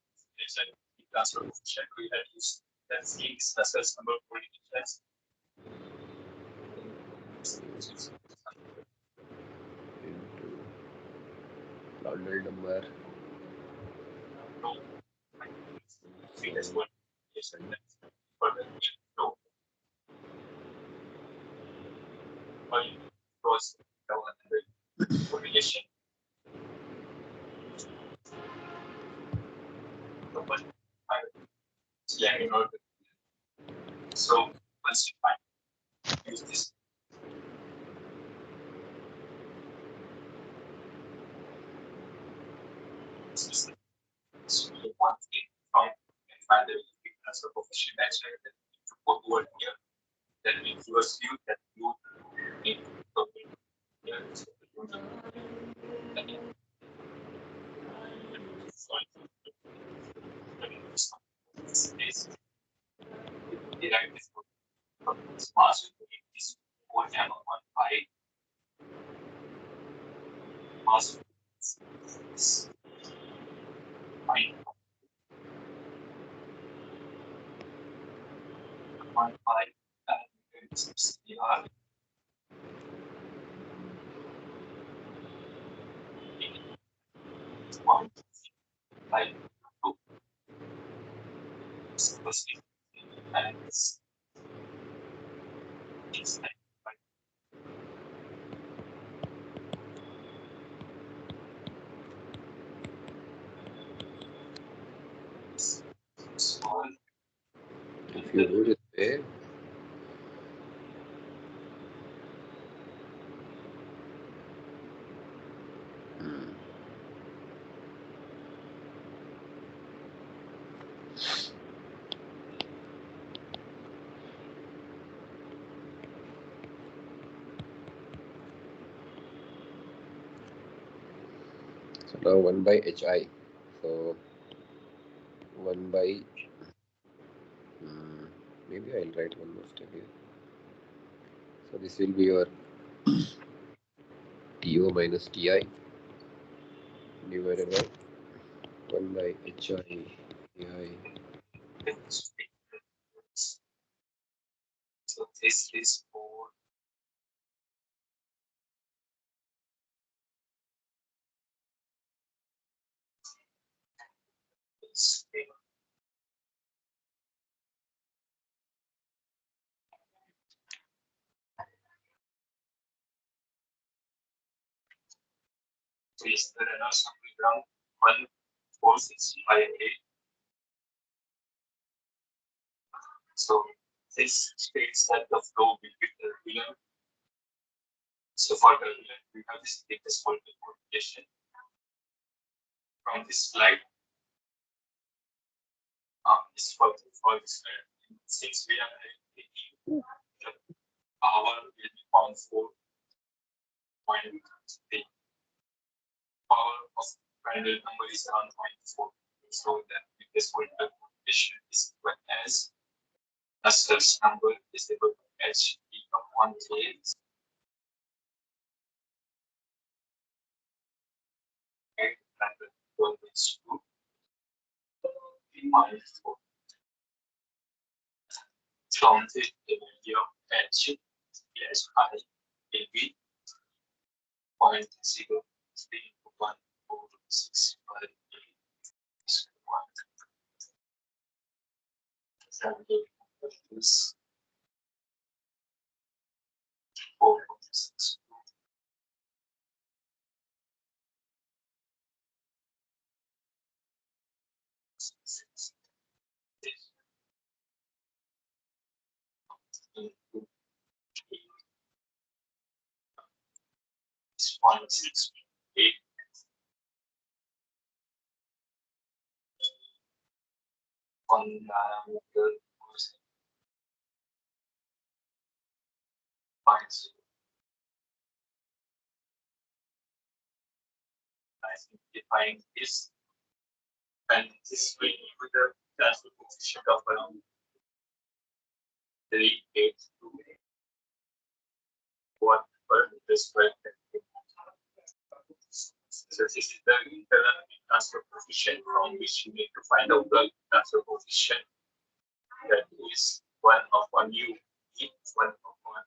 the transfer coefficient, we had used that six Nusselt's number for difference. into Prandtl number. That's what for the flow. Or you cross correlation. So once you find use this. So you want to find the transfer coefficient actually that to go toward here. Then we first view that you need to here. So direct this mass is 1 gamma 1 pi mass pi 1 pi CR one pi 2 and it's small. If you do this way, so now 1 by HI. So 1 by, maybe I'll write one more step here. So this will be your TO minus TI divided by 1 by HI TI. So this is for this thing. So is the Reynolds number ground 14658. So this states that the flow will be turbulent. So for turbulent, we have this latest voltage coefficient from this slide. This for this slide. Since we are taking the power will be found 4.3. Power of Prandtl number is around 0.4. So that this voltage coefficient is equal as Nusselt's number is equal to H E upon K. Prandtl equals to -4. From the value of H is high will be 0.031465. Is 4.6. Is 0.688 on diameter was 0.0. I simplifying this, and this will give you the transfer coefficient of around 382 1 per meter square. So this is the internal transfer coefficient from which you need to find out the transfer coefficient. That is 1 upon U, 1 upon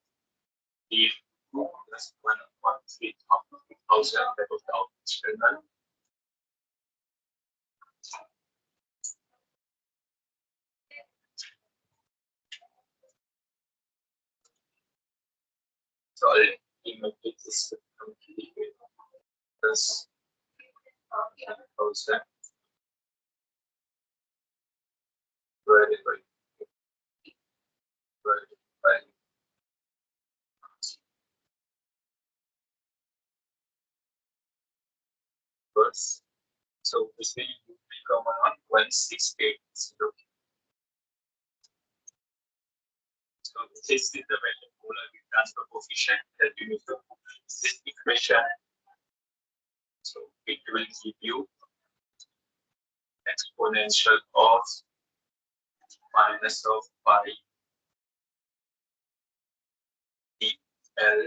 D plus 1 upon 3,000. That was the external. So I'll make this plus 10,000 divided by first. So this will become around 1680. So this is the value polar transfer coefficient that you need to put in this equation. So it will give you exponential of minus of pi dl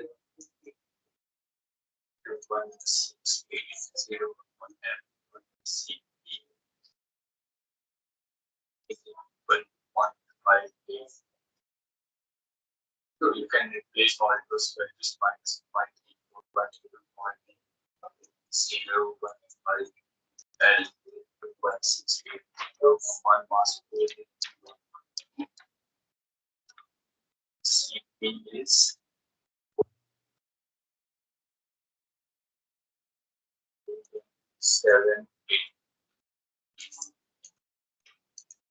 1680 m c e equal 158. So you can replace all those values minus 0.15 and 168 of 1 mass CP is 7 8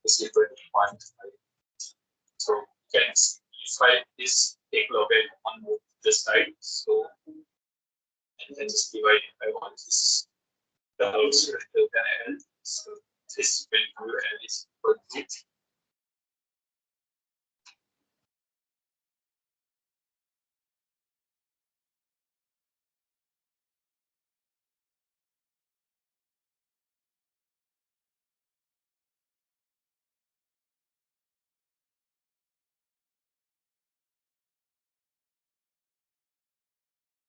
is equal to 0.5. So you can simplify this, take log on the side. So and then just divide it by 1. This the also greater than L. So this will do L is equal to